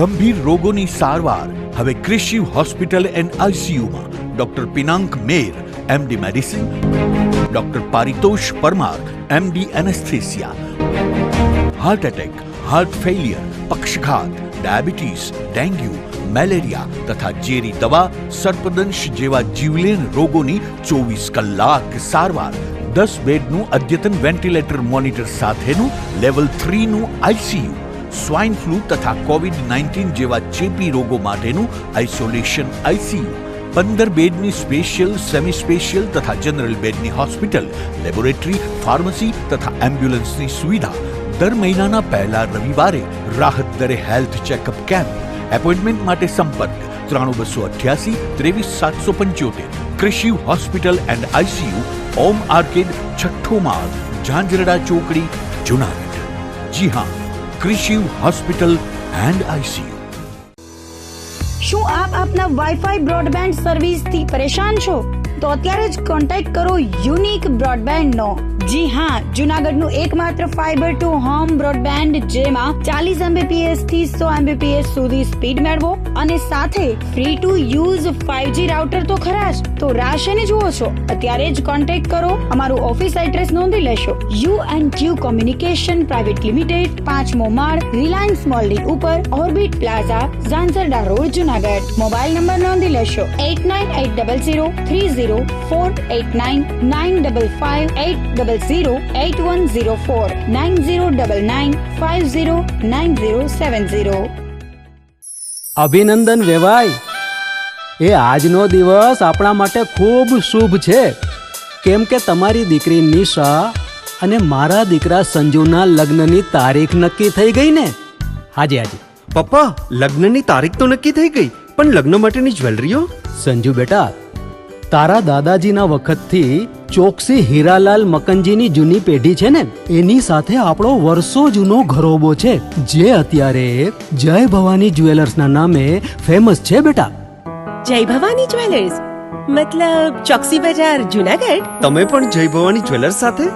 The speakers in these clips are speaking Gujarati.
ગંભીર રોગોની સારવાર હવે ક્રિશિવ હોસ્પિટલ એન્ડ આઈસીયુમાં doctor Pinank Mer, MD medicine, doctor Paritosh Parmar, MD anaesthesia, heart attack, heart failure, પક્ષઘાત, ડાયાબિટીસ, ડેન્ગ્યુ, મેલેરિયા તથા ઝેરી દવા, સર્પદંશ જેવા જીવલેણ રોગોની 24 કલાક સારવાર, 10 બેડનું અદ્યતન વેન્ટિલેટર મોનિટર સાથેનું લેવલ 3નું આઈસીયુ, સ્વાઇન ફ્લૂ તથા કોવિડ-19 જેવા ચેપી રોગો માટેનું આઇસોલેશન આઈસીયુ, 15 બેડની સ્પેશિયલ, સેમી સ્પેશિયલ તથા જનરલ બેડની હોસ્પિટલ, લેબોરેટરી, ફાર્મસી તથા એમ્બ્યુલન્સની સુવિધા, દર મહિનાના પહેલા રવિવારે રાહત દરે હેલ્થ ચેકઅપ કેમ્પ. એપોઇન્ટમેન્ટ માટે સંપર્ક 9288 23775. Krishiv hospital and ICU, Om arcade, છઠ્ઠો માળ, ઝાંઝરડા ચોકડી, જુનાગઢ. જી હા, ક્રિશિવ હોસ્પિટલ એન્ડ આઈસીયુ. શું આપ આપના વાઈફાઈ બ્રોડબેન્ડ સર્વિસથી પરેશાન છો? તો અત્યારે જ કોન્ટેક્ટ કરો યુનિક બ્રોડબેન્ડનો. જી હા, જુનાગઢનું એકમાત્ર ફાઈબર ટુ હોમ બ્રોડબેન્ડ, જેમાં 40 Mbps થી 100 Mbps સુધી સ્પીડ મેળવો અને સાથે free to use 5G router તો ખરા જ. તો રાહ શેની જુઓ છો? અત્યારે જ કોન્ટેક્ટ કરો. અમારું ઓફિસ એડ્રેસ નોંધી લેશો. U&Q કોમ્યુનિકેશન પ્રાઇવેટ લિમિટેડ, 5મો માળ, રિલાયન્સ મોલની ઉપર, orbit plaza, Zanzarda road, Junagadh. Mobile number નોંધી લેશો 8980030489 955 9099509070. અભિનંદન વેવાય. એ આજનો દિવસ આપણા માટે ખૂબ શુભ છે, કેમ કે તમારી દીકરી નિશા અને મારા દીકરા સંજુના લગ્નની તારીખ નક્કી થઈ ગઈ ને. હાજી. પપ્પા, લગ્નની તારીખ તો નક્કી થઈ ગઈ, પણ લગ્ન માટેની જ્વેલરીઓ? સંજુ બેટા, તારા દાદાજીના વખતથી ચોકસી હીરાલાલ મકનજીની જૂની પેઢી છે ને, એની સાથે આપણો વર્ષો જૂનો ઘરોબો છે, જે અત્યારે જય ભવાની જ્વેલર્સના નામે ફેમસ છે બેટા. જય ભવાની જ્વેલર્સ મતલબ ચોકસી બજાર, જુનાગઢ? તમે પણ જય ભવાની જ્વેલર્સ સાથે?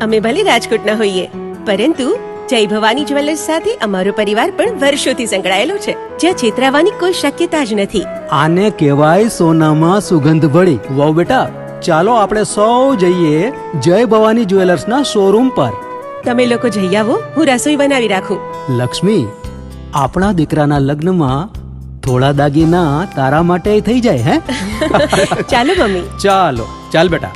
અમે ભલે રાજકોટના હોઈએ, પરંતુ જય ભવાની જ્વેલર્સ સાથે અમારો પરિવાર પણ વર્ષોથી સંકળાયેલો છે, જ્યાં છેતરાવાની કોઈ શક્યતા જ નથી. આને કહેવાય સોનામાં સુગંધ ભળી. વાવ બેટા, ચાલો આપણે સૌ જઈએ જય ભવાની જ્વેલર્સના શોરૂમ પર. તમે લોકો જઈ આવો, હું રસોઈ બનાવી રાખું. લક્ષ્મી, આપણા દીકરાના લગ્નમાં થોડા દાગીના તારા માટે થઈ જાય. હે ચાલો મમ્મી. ચાલ બેટા.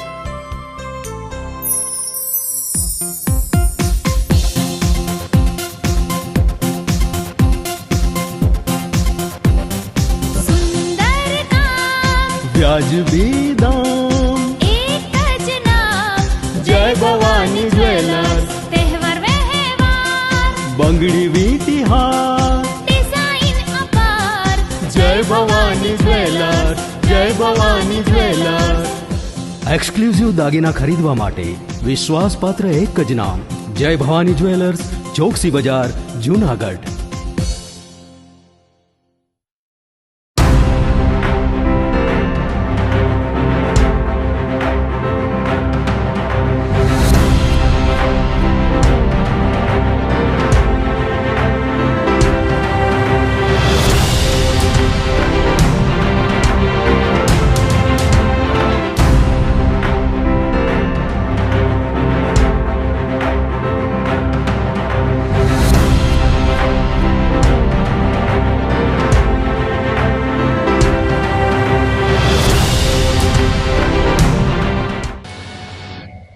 વ્યાજબી દામ, એક જ નામ, જય ભવાની જ્વેલર્સ. તહેવાર વ્યવહાર, બંગડી વીટી હાર, ડિઝાઇન અપાર, જય ભવાની જ્વેલર્સ, જય ભવાની જ્વેલર્સ. એક્સક્લુઝિવ દાગીના ખરીદવા માટે વિશ્વાસપાત્ર એક જ નામ, જય ભવાની જ્વેલર્સ, ચોકસી બજાર, જુનાગઢ.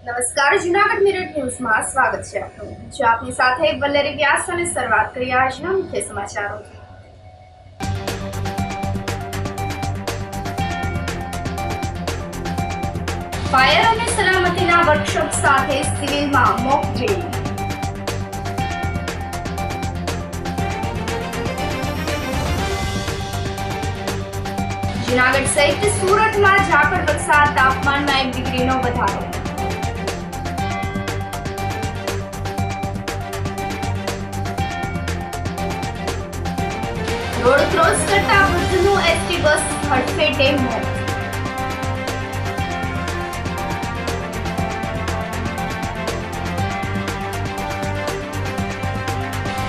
નમસ્કાર, જુનાગઢ મિરર ન્યૂઝમાં સ્વાગત છે આપનું. જો આપની સાથે વલ્લરી વ્યાસ અને શરૂઆત કરીએ આજના મુખ્ય સમાચારો. ફાયર અને સલામતીના વર્કશોપ સાથે સિવિલમાં મોક ડ્રીલ. જુનાગઢ સહિત સુરતમાં ઝાકળ વરસાદ, તાપમાનમાં 1 ડિગ્રીનો વધારો. રોડ ક્રોસ કરતા વૃદ્ધનું એસટી બસ હડફેટે મોત.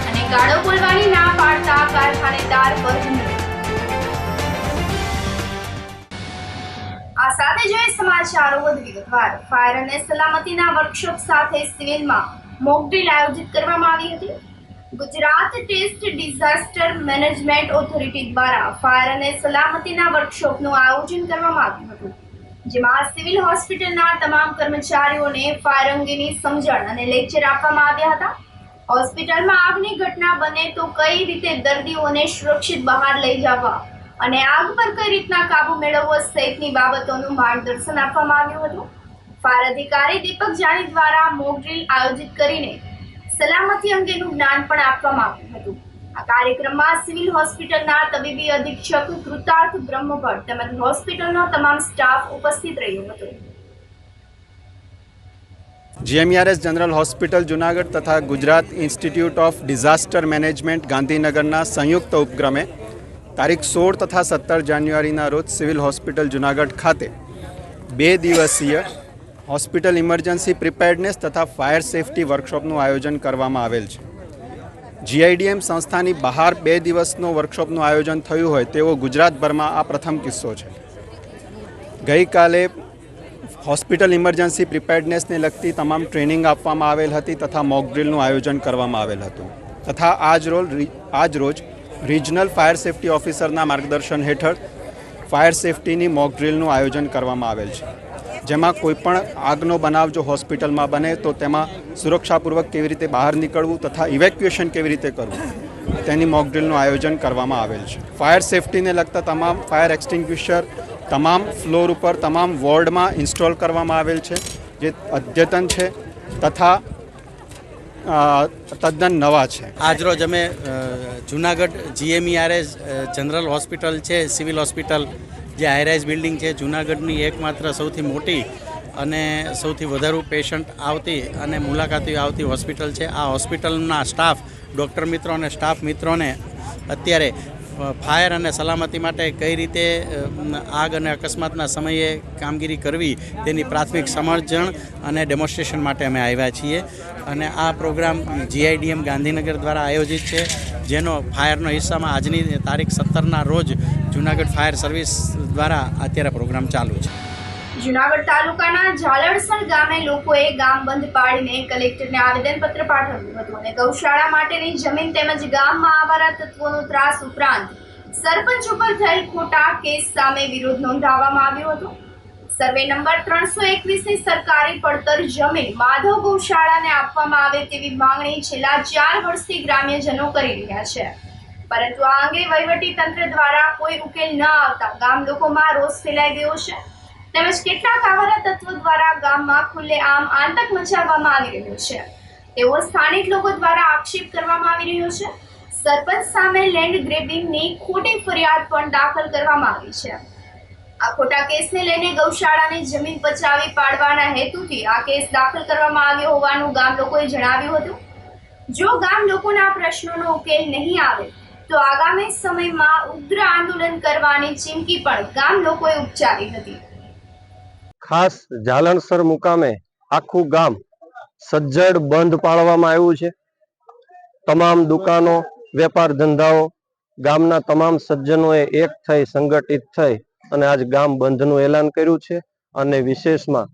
અને ગાળો બોલવાની ના પાડતા કારખાને સમાચારો વધુ વિગતવાર. ફાયર અને સલામતીના વર્કશોપ સાથે સિવિલમાં મોક ડ્રીલ આયોજિત કરવામાં આવી હતી. Gujarat state disaster management authority દ્વારા ફાયર અને સલામતીના વર્કશોપનું આયોજન કરવામાં આવ્યું હતું, જેમાં સિવિલ હોસ્પિટલના તમામ કર્મચારીઓને ફાયર અંગેની સમજણ અને લેક્ચર આપવામાં આવ્યા હતા. હોસ્પિટલમાં આગની ઘટના બને તો કઈ રીતે દર્દીઓને સુરક્ષિત બહાર લઈ જવા અને આગ પર કઈ રીતના કાબુ મેળવવો સહિતની બાબતોનું માર્ગદર્શન આપવામાં આવ્યું હતું. ફાયર અધિકારી દીપક જાની દ્વારા મોક ડ્રીલ આયોજિત કરીને સલામતી અંગેનું જ્ઞાન પણ આપવામાં આવ્યું હતું. આ કાર્યક્રમમાં સિવિલ હોસ્પિટલના તબીબી અધિક્ષક કૃતાર્થ બ્રહ્મભટ્ટ તેમજ હોસ્પિટલનો તમામ સ્ટાફ ઉપસ્થિત રહ્યો હતો. GMERS જનરલ હોસ્પિટલ જુનાગઢ તથા Gujarat institute of disaster management ગાંધીનગરના સંયુક્ત ઉપક્રમે તારીખ 16 તથા 17 જાન્યુઆરીના રોજ સિવિલ હોસ્પિટલ જુનાગઢ ખાતે 2 દિવસીય હોસ્પિટલ ઇમરજન્સી પ્રિપેર્ડનેસ તથા ફાયર સેફટી વર્કશોપનું આયોજન કરવામાં આવેલ છે. GIDM સંસ્થાની બહાર 2 દિવસનો વર્કશોપનું આયોજન થયું હોય તેવો ગુજરાતભરમાં આ પ્રથમ કિસ્સો છે. ગઈકાલે હોસ્પિટલ ઇમરજન્સી પ્રિપેર્ડનેસને લગતી તમામ ટ્રેનિંગ આપવામાં આવેલ હતી તથા મોક ડ્રીલનું આયોજન કરવામાં આવેલ હતું તથા આજ રોજ રિજનલ ફાયર સેફટી ઓફિસરના માર્ગદર્શન હેઠળ ફાયર સેફટીની મોક ડ્રીલનું આયોજન કરવામાં આવેલ છે, જેમાં કોઈપણ આગનો બનાવ જો હોસ્પિટલમાં બને તો તેમાં સુરક્ષાપૂર્વક કેવી રીતે બહાર નીકળવું તથા ઇવેક્યુએશન કેવી રીતે કરવું તેની મોક ડ્રીલનું આયોજન કરવામાં આવેલ છે. ફાયર સેફટીને લગતા તમામ ફાયર એક્સટિંગ્વિશર તમામ ફ્લોર ઉપર તમામ વોર્ડમાં ઇન્સ્ટોલ કરવામાં આવેલ છે, જે અદ્યતન છે તથા તદ્દન નવા છે. આજરોજ અમે જુનાગઢ GMERS જનરલ હોસ્પિટલ છે, સિવિલ હોસ્પિટલ જે હાઈરાઇઝ બિલ્ડિંગ છે, જુનાગઢની એકમાત્ર સૌથી મોટી અને સૌથી વધારે પેશન્ટ આવતી અને મુલાકાતીઓ આવતી હોસ્પિટલ છે. આ હોસ્પિટલના સ્ટાફ, ડૉક્ટર મિત્રો અને સ્ટાફ મિત્રોને અત્યારે ફાયર અને સલામતી માટે કઈ રીતે આગ અને અકસ્માતના સમયે કામગીરી કરવી તેની પ્રાથમિક સમજણ અને ડેમોન્સ્ટ્રેશન માટે અમે આવ્યા છીએ. અને આ પ્રોગ્રામ GIDM ગાંધીનગર દ્વારા આયોજિત છે, જેનો ફાયરનો હિસ્સામાં આજની તારીખ 17ના રોજ જુનાગઢ ફાયર સર્વિસ દ્વારા અત્યારે પ્રોગ્રામ ચાલુ છે. જુનાગઢ તાલુકાના ઝાલડસણ ગામે લોકોએ ગામ બંધ પાડીને કલેક્ટરને આવેદનપત્ર પાઠવ્યું હતું અને ગૌશાળા માટેની જમીન તેમજ ગામમાં આવારા તત્વોનો ત્રાસ ઉપરાંત સરપંચ ઉપર થયેલ ખોટા કેસ સામે વિરોધ નોંધાવવામાં આવ્યો હતો. સર્વે નંબર 321ની સરકારી પડતર જમીન માધવ ગૌશાળાને આપવામાં આવે તેવી માંગણી છેલ્લા 4 વર્ષથી ગ્રામ્યજનો કરી રહ્યા છે, પરંતુ આ અંગે વહીવટી તંત્ર દ્વારા કોઈ ઉકેલ ન આવતા ગામ લોકોમાં રોષ ફેલાઈ ગયો છે તેમજ કેટલાક આવારા તત્વો દ્વારા ગામમાં ખુલ્લેઆમ આતંક મચાવવામાં આવી રહ્યો છે તેવો સ્થાનિક લોકો દ્વારા આક્ષેપ કરવામાં આવી રહ્યો છે. સરપંચ સામે લેન્ડ ગ્રેબિંગની ખોટી ફરિયાદ પણ દાખલ કરવામાં આવી છે. આ ખોટા કેસને લઈને ગૌશાળાની જમીન પચાવી પાડવાના હેતુથી આ કેસ દાખલ કરવામાં આવ્યો હોવાનું ગામ લોકોએ જણાવ્યું હતું. જો ગામ લોકોના પ્રશ્નોનો ઉકેલ નહીં આવે તો આગામી સમયમાં ઉગ્ર આંદોલન કરવાની ચીમકી પણ ગામ લોકોએ ઉચ્ચારી હતી. ખાસ ઝાલણસર મુકામે આખું ગામ સજ્જડ બંધ પાડવામાં આવ્યું છે. તમામ દુકાનો, વેપાર ધંધાઓ, ગામના તમામ સજ્જનોએ એક થઈ સંગઠિત થઈ અને આજ ગામ બંધનું એલાન કર્યું છે. અને વિશેષમાં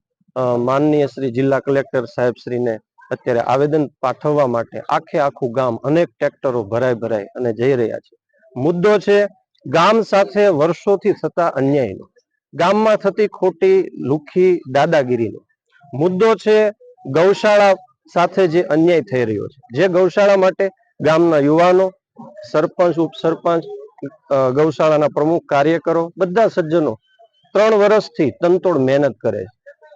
માનનીય શ્રી જિલ્લા કલેક્ટર સાહેબ શ્રીને અત્યારે આવેદન પાઠવવા માટે આખું ગામ અનેક ટ્રેક્ટરો ભરાઈ અને જઈ રહ્યા છે. મુદ્દો છે ગામ સાથે વર્ષોથી થતા અન્યાયનો, ગામમાં થતી ખોટી લુખી દાદાગીરીનો મુદ્દો છે. ગૌશાળા સાથે જે અન્યાય થઈ રહ્યો છે, જે ગૌશાળા માટે ગામના યુવાનો, સરપંચ, ઉપસરપંચ, ગૌશાળાના પ્રમુખ, કાર્યકરો, બધા સજ્જનો 3 વર્ષથી તનતોડ મહેનત કરે છે.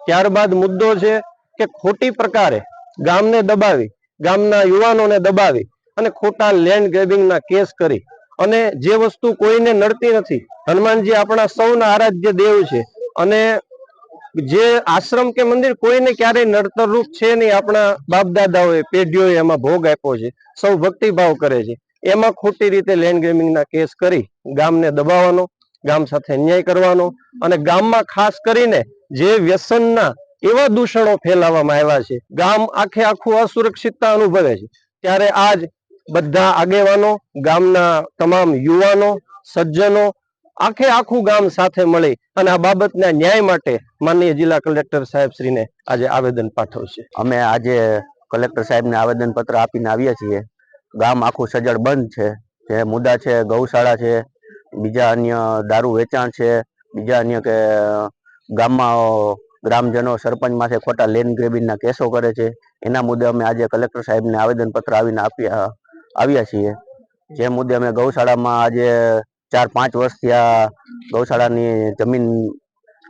ત્યારબાદ મુદ્દો છે કે ખોટી પ્રકારે ગામને દબાવી, ગામના યુવાનોને દબાવી અને ખોટા લેન્ડ ગ્રેબિંગના કેસ કરી અને જે વસ્તુ કોઈને નડતી નથી. હનુમાનજી આપણા સૌના આરાધ્ય દેવ છે અને જે આશ્રમ કે મંદિર કોઈને ક્યારેય નડતર રૂપ છે નહીં. આપણા બાપ દાદાઓએ, પેઢીઓએ એમાં ભોગ આપ્યો છે, સૌ ભક્તિભાવ કરે છે. એમાં ખોટી રીતે લેન્ડ ગ્રેબિંગના કેસ કરી ગામને દબાવવાનો, ગામ સાથે અન્યાય કરવાનો અને ગામમાં ખાસ કરીને જે વ્યસનના એવા દૂષણો ફેલાવવામાં આવ્યા છે, ગામ આખું અસુરક્ષિતતા અનુભવે છે. ત્યારે આજ બધા આગેવાનો, ગામના તમામ યુવાનો, સજ્જનો આખું ગામ સાથે મળી અને આ બાબતના ન્યાય માટે માનનીય જિલ્લા કલેક્ટર સાહેબ શ્રીને આજે આવેદન પાઠવશે. અમે આજે કલેક્ટર સાહેબને આવેદન પત્ર આપીને આવ્યા છીએ. ગામ આખું સજ્જડ બંધ છે. જે મુદ્દા છે ગૌશાળા છે, બીજા અન્ય દારૂ વેચાણ છે, બીજા અન્ય કે ગામમાં ગ્રામજનો સરપંચ માથે ખોટા લેન્ડ ગ્રેબિંગના કેસો કરે છે. એના મુદ્દે અમે આજે કલેક્ટર સાહેબને આવેદન પત્ર આવીને આવ્યા છીએ. જે મુદ્દે અમે ગૌશાળામાં આજે 4-5 વર્ષથી આ ગૌશાળાની જમીન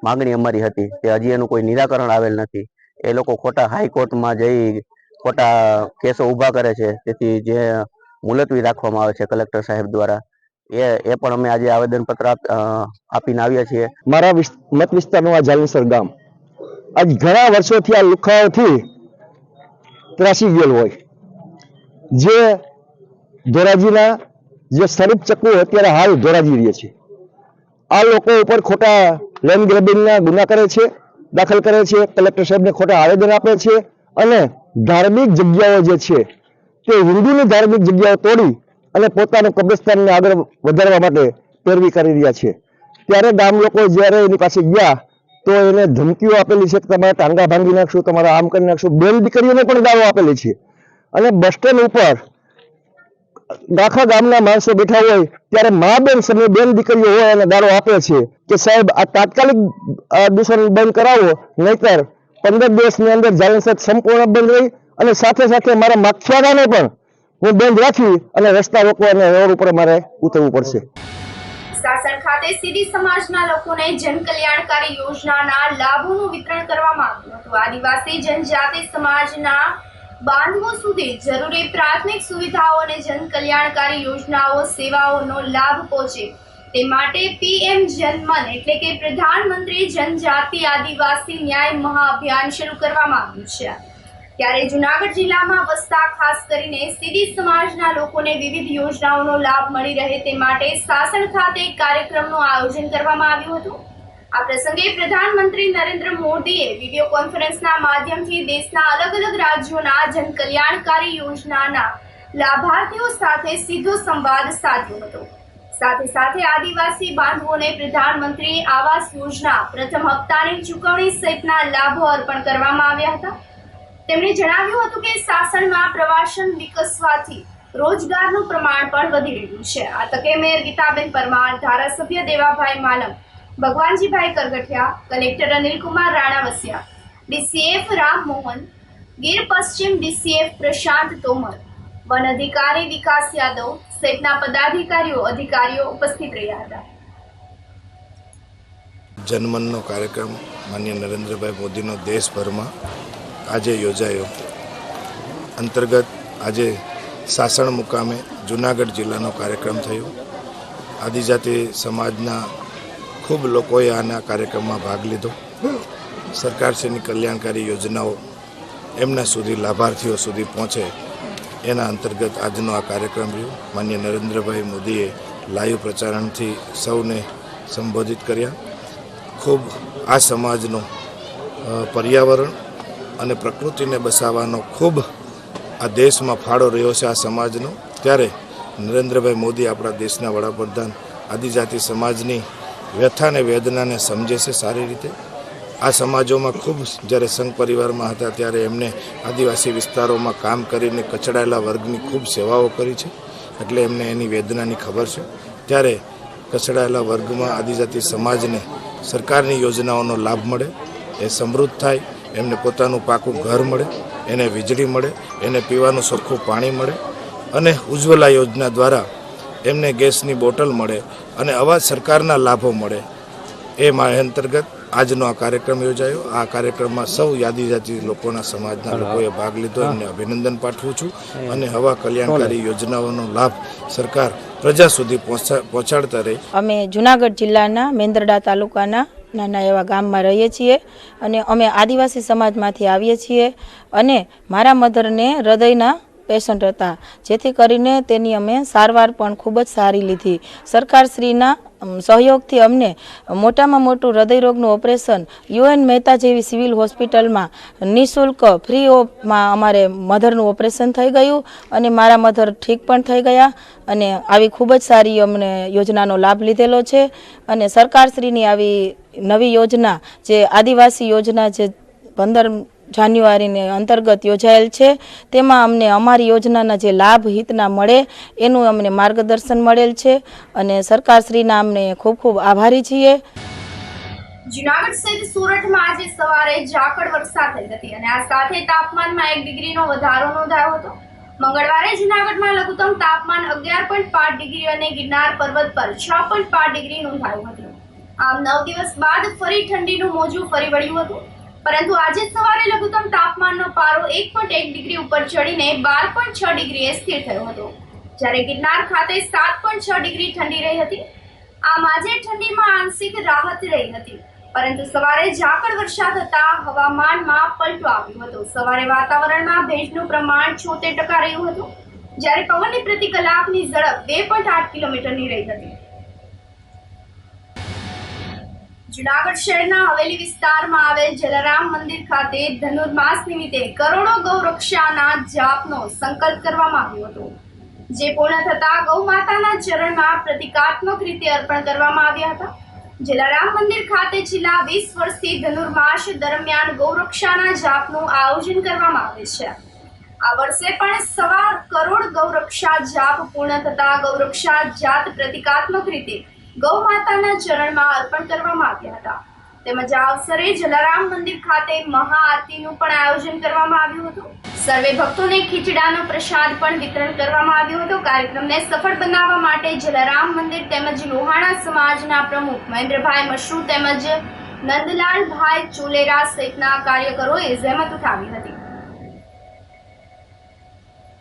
માંગણી અમારી હતી તે હજી એનું કોઈ નિરાકરણ આવેલ નથી. એ લોકો ખોટા હાઈકોર્ટમાં જઈ ખોટા કેસો ઊભા કરે છે. તેથી જે મુલતવી રાખવામાં આવે છે કલેક્ટર સાહેબ દ્વારા એ પણ અમે આજે આવેદન પત્ર આપીને આવ્યા છીએ. મારા મત વિસ્તારનું આ જાલનસર ગામ આજ ઘણા વર્ષોથી આ લુખાઓથી ત્રાસી ગયેલ હોય. જે ધોરાજીના જે સ્વરૂપ ચક્કુ અત્યારે હાલ ધોરાજી રહે છે, આ લોકો ઉપર ખોટા લેન્ડ ગ્રેબિંગના ગુના કરે છે, દાખલ કરે છે, કલેક્ટર સાહેબને ખોટા આવેદન આપે છે અને ધાર્મિક જગ્યાઓ જે છે તે હિન્દુની ધાર્મિક જગ્યાઓ તોડી અને પોતાનું કબ્રસ્તાનને આગળ વધારવા માટે પેરવી કરી રહ્યા છે. ત્યારે ગામ લોકો જ્યારે એની પાસે ગયા તો એને ધમકીઓ આપેલી છે કે તમારા ટાંગા ભાંગી નાખશું, તમારા આમ કરી નાખશું. બેન દીકરીઓને પણ ગાળો આપેલી છે. અને બસ સ્ટેન્ડ ઉપર આખા ગામના માણસો બેઠા હોય ત્યારે મા બેન સમય બેન દીકરીઓ હોય અને ગાળો આપે છે કે સાહેબ આ તાત્કાલિક દૂષણ બંધ કરાવો, નહીતર 15 દિવસની અંદર જાલનસર સંપૂર્ણ બંધ રહી અને સાથે મારા માખિયાડાને પણ હું બંધ રાખી અને રસ્તા રોકવા અને રોડ ઉપર મારે ઉતરવું પડશે. સાસણ ખાતે સીધી સમાજના લોકોને જનકલ્યાણકારી યોજનાના લાભોનું વિતરણ કરવામાં આવ્યું હતું. આદિવાસી જનજાતિ સમાજના બાંધવો સુધી જરૂરી પ્રાથમિક સુવિધાઓ અને જનકલ્યાણકારી યોજનાઓ સેવાઓનો લાભ પહોંચે તે માટે PM જનમન એટલે કે પ્રધાનમંત્રી જનજાતિ આદિવાસી ન્યાય મહાઅભિયાન શરૂ કરવામાં આવ્યું છે. ત્યારે જૂનાગઢ જિલ્લામાં વસતા ખાસ કરીને સીધી સમાજના લોકોને વિવિધ યોજનાઓનો લાભ મળી રહે તે માટે સાસણ ખાતે એક કાર્યક્રમનું આયોજન કરવામાં આવ્યું હતું. આ પ્રસંગે પ્રધાનમંત્રી નરેન્દ્ર મોદીએ વિડીયો કોન્ફરન્સના માધ્યમથી દેશના અલગ અલગ રાજ્યોના જનકલ્યાણકારી યોજનાના લાભાર્થીઓ સાથે સીધો સંવાદ સાધ્યો હતો. સાથે આદિવાસી બાંધવોને પ્રધાનમંત્રી આવાસ યોજના પ્રથમ હપ્તાની ચૂકવણી સહિતના લાભો અર્પણ કરવામાં આવ્યા હતા. તેમણે જણાવ્યું હતું કે સાસણમાં પ્રવાસન વિકસવાથી રોજગારનું પ્રમાણ પણ વધી રહ્યું છે. આ તકે મેયર ગીતાબેન પરમાર, ધારાસભ્ય દેવાભાઈ માલમ, ભગવાનજીભાઈ કરગઠિયા, કલેક્ટર અનિલકુમાર રાણાવસિયા, DCF રામમોહન, ગીર પશ્ચિમ DCF પ્રશાંત તોમર, વન અધિકારી વિકાસ યાદવ સહિતના પદાધિકારીઓ અધિકારીઓ ઉપસ્થિત રહ્યા હતા. જનમનનો કાર્યક્રમ માનનીય નરેન્દ્રભાઈ મોદીનો દેશભરમાં આજે યોજાયો. અંતર્ગત આજે સાસણ મુકામે જૂનાગઢ જિલ્લાનો કાર્યક્રમ થયો. આદિજાતિ સમાજના ખૂબ લોકોએ આના કાર્યક્રમમાં ભાગ લીધો. સરકારશ્રીની કલ્યાણકારી યોજનાઓ એમના સુધી લાભાર્થીઓ સુધી પહોંચે એના અંતર્ગત આજનો આ કાર્યક્રમ રહ્યો. માનનીય નરેન્દ્રભાઈ મોદીએ લાઈવ પ્રચારણથી સૌને સંબોધિત કર્યા. ખૂબ આ સમાજનો પર્યાવરણ અને પ્રકૃતિને બસાવવાનો ખૂબ આ દેશમાં ફાળો રહ્યો છે આ સમાજનો. ત્યારે નરેન્દ્રભાઈ મોદી આપણા દેશના વડાપ્રધાન આદિજાતિ સમાજની વ્યથાને વેદનાને સમજે છે સારી રીતે. આ સમાજોમાં ખૂબ જ્યારે સંઘ પરિવારમાં હતા ત્યારે એમને આદિવાસી વિસ્તારોમાં કામ કરીને કચડાયેલા વર્ગની ખૂબ સેવાઓ કરી છે, એટલે એમને એની વેદનાની ખબર છે. ત્યારે કચડાયેલા વર્ગમાં આદિજાતિ સમાજને સરકારની યોજનાઓનો લાભ મળે, એ સમૃદ્ધ થાય, એમને પોતાનું પાકું ઘર મળે, એને વીજળી મળે, એને પીવાનું ચોખ્ખું પાણી મળે અને ઉજ્જવલા યોજના દ્વારા એમને ગેસની બોટલ મળે અને આવા સરકારના લાભો મળે. એ અંતર્ગત આજનો આ કાર્યક્રમ યોજાયો. આ કાર્યક્રમમાં સૌ આદિજાતિ લોકોના સમાજના લોકોએ ભાગ લીધો. એમને અભિનંદન પાઠવું છું અને આવા કલ્યાણકારી યોજનાઓનો લાભ સરકાર પ્રજા સુધી પહોંચાડતા રહે. અમે જૂનાગઢ જિલ્લાના મેંદરડા તાલુકાના નાના એવા ગામમાં રહીએ છીએ અને અમે આદિવાસી સમાજમાંથી આવીએ છીએ અને મારા મધરને હૃદયના પેશન્ટ હતા, જેથી કરીને તેની અમે સારવાર પણ ખૂબ જ સારી લીધી. સરકારશ્રીના સહયોગથી અમને મોટામાં મોટું હૃદયરોગનું ઓપરેશન યુએન મહેતા જેવી સિવિલ હોસ્પિટલમાં નિઃશુલ્ક ફ્રી ઓફમાં અમારે મધરનું ઓપરેશન થઈ ગયું અને મારા મધર ઠીક પણ થઈ ગયા અને આવી ખૂબ જ સારી અમને યોજનાનો લાભ લીધેલો છે અને સરકારશ્રીની આવી નવી યોજના જે આદિવાસી યોજના જે 15 જાન્યુઆરીને અંતર્ગત યોજાયેલ છે તેમાં અમને અમારી યોજનાના જે લાભ હિતના મળે એનું અમને માર્ગદર્શન મળેલ છે અને સરકારશ્રીના અમને ખૂબ ખૂબ આભારી છીએ. જુનાગઢ સહિત સુરતમાં આજે સવારે ઝાકળ વર્ષા થઈ હતી અને આ સાથે તાપમાનમાં 1 ડિગ્રીનો વધારો નોંધાયો હતો. મંગળવારે જુનાગઢમાં લઘુત્તમ તાપમાન 11.5 ડિગ્રી અને ગિરનાર પર્વત પર 6.5 ડિગ્રી નોંધાયું હતું. આમ 9 દિવસ બાદ ફરી ઠંડીનું મોજું ફરી વળ્યું હતું. પરંતુ આજે સવારે લઘુત્તમ તાપમાનનો પારો 1.1 ડિગ્રી ઉપર ચડીને 12.6 ડિગ્રીએ સ્થિર થયો હતો, જ્યારે ગિરનાર ખાતે 7.6 ડિગ્રી ઠંડી રહી હતી. આમ આજે ઠંડીમાં આંશિક રાહત રહી હતી, પરંતુ સવારે ઝાકળ વર્ષા થતા હવામાનમાં પલટો આવ્યો હતો. સવારે વાતાવરણમાં ભેજનું પ્રમાણ 76% રહ્યું હતું, જ્યારે પવનની પ્રતિ કલાકની ઝડપ 2.8 કિલોમીટરની રહી હતી. જુનાગઢ શહેરના હવેલી વિસ્તારમાં આવેલ જલારામ મંદિર ખાતે ધનુર્માસ નિમિત્તે કરોડો ગૌરક્ષાના જાપનો સંકલ્પ કરવામાં આવ્યો હતો, જે પૂર્ણ થતા ગૌ માતાના ચરણમાં પ્રતિકાત્મક રીતે અર્પણ કરવામાં આવ્યા હતા. જલારામ મંદિર ખાતે છેલ્લા 20 વર્ષથી ધનુર્માસ દરમિયાન ગૌરક્ષાના જાપનું આયોજન કરવામાં આવે છે. આ વર્ષે પણ 1.25 કરોડ ગૌરક્ષા જાપ પૂર્ણ થતા ગૌરક્ષા જાત પ્રતિકાત્મક રીતે ગૌ માતાના ચરણમાં અર્પણ કરવામાં આવ્યા હતા. તેમજ આ અવસરે જલારામ મંદિર ખાતે મહાઆરતીનું પણ આયોજન કરવામાં આવ્યું હતું. સર્વે ભક્તોને ખીચડાનો પ્રસાદ પણ વિતરણ કરવામાં આવ્યું હતું. કાર્યક્રમને સફળ બનાવવા માટે જલારામ મંદિર તેમજ લોહાણા સમાજના પ્રમુખ મહેન્દ્રભાઈ મશરૂ તેમજ નંદલાલભાઈ ચોલેરા સહિતના કાર્યકરોએ જહેમત ઉઠાવી હતી.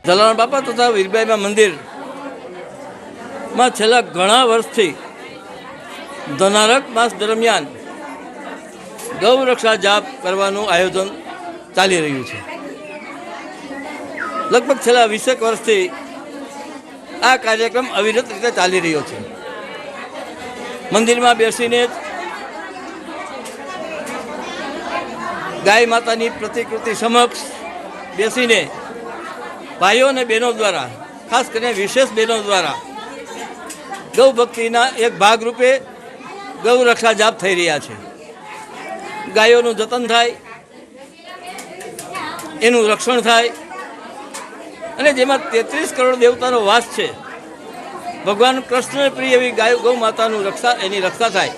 જલારામ બાપા તથા વીરબાઈમાં મંદિરમાં છેલ્લા ઘણા વર્ષથી ધનારક માસ દરમિયાન ગૌરક્ષા જાપ કરવાનું આયોજન ચાલી રહ્યું છે. લગભગ છેલ્લા 20 વર્ષથી આ કાર્યક્રમ અવિરત રીતે ચાલી રહ્યો છે. મંદિરમાં બેસીને ગાય માતાની પ્રતિકૃતિ સમક્ષ બેસીને ભાઈઓ અને બહેનો દ્વારા, ખાસ કરીને વિશેષ બહેનો દ્વારા ગૌ ભક્તિના એક ભાગરૂપે ગૌ રક્ષા જાપ થઈ રહ્યા છે. ગાયોનું જતન થાય, એનું રક્ષણ થાય અને જેમાં 33 કરોડ દેવતાનો વાસ છે, ભગવાન કૃષ્ણને પ્રિય એવી ગૌ માતાનું એની રક્ષા થાય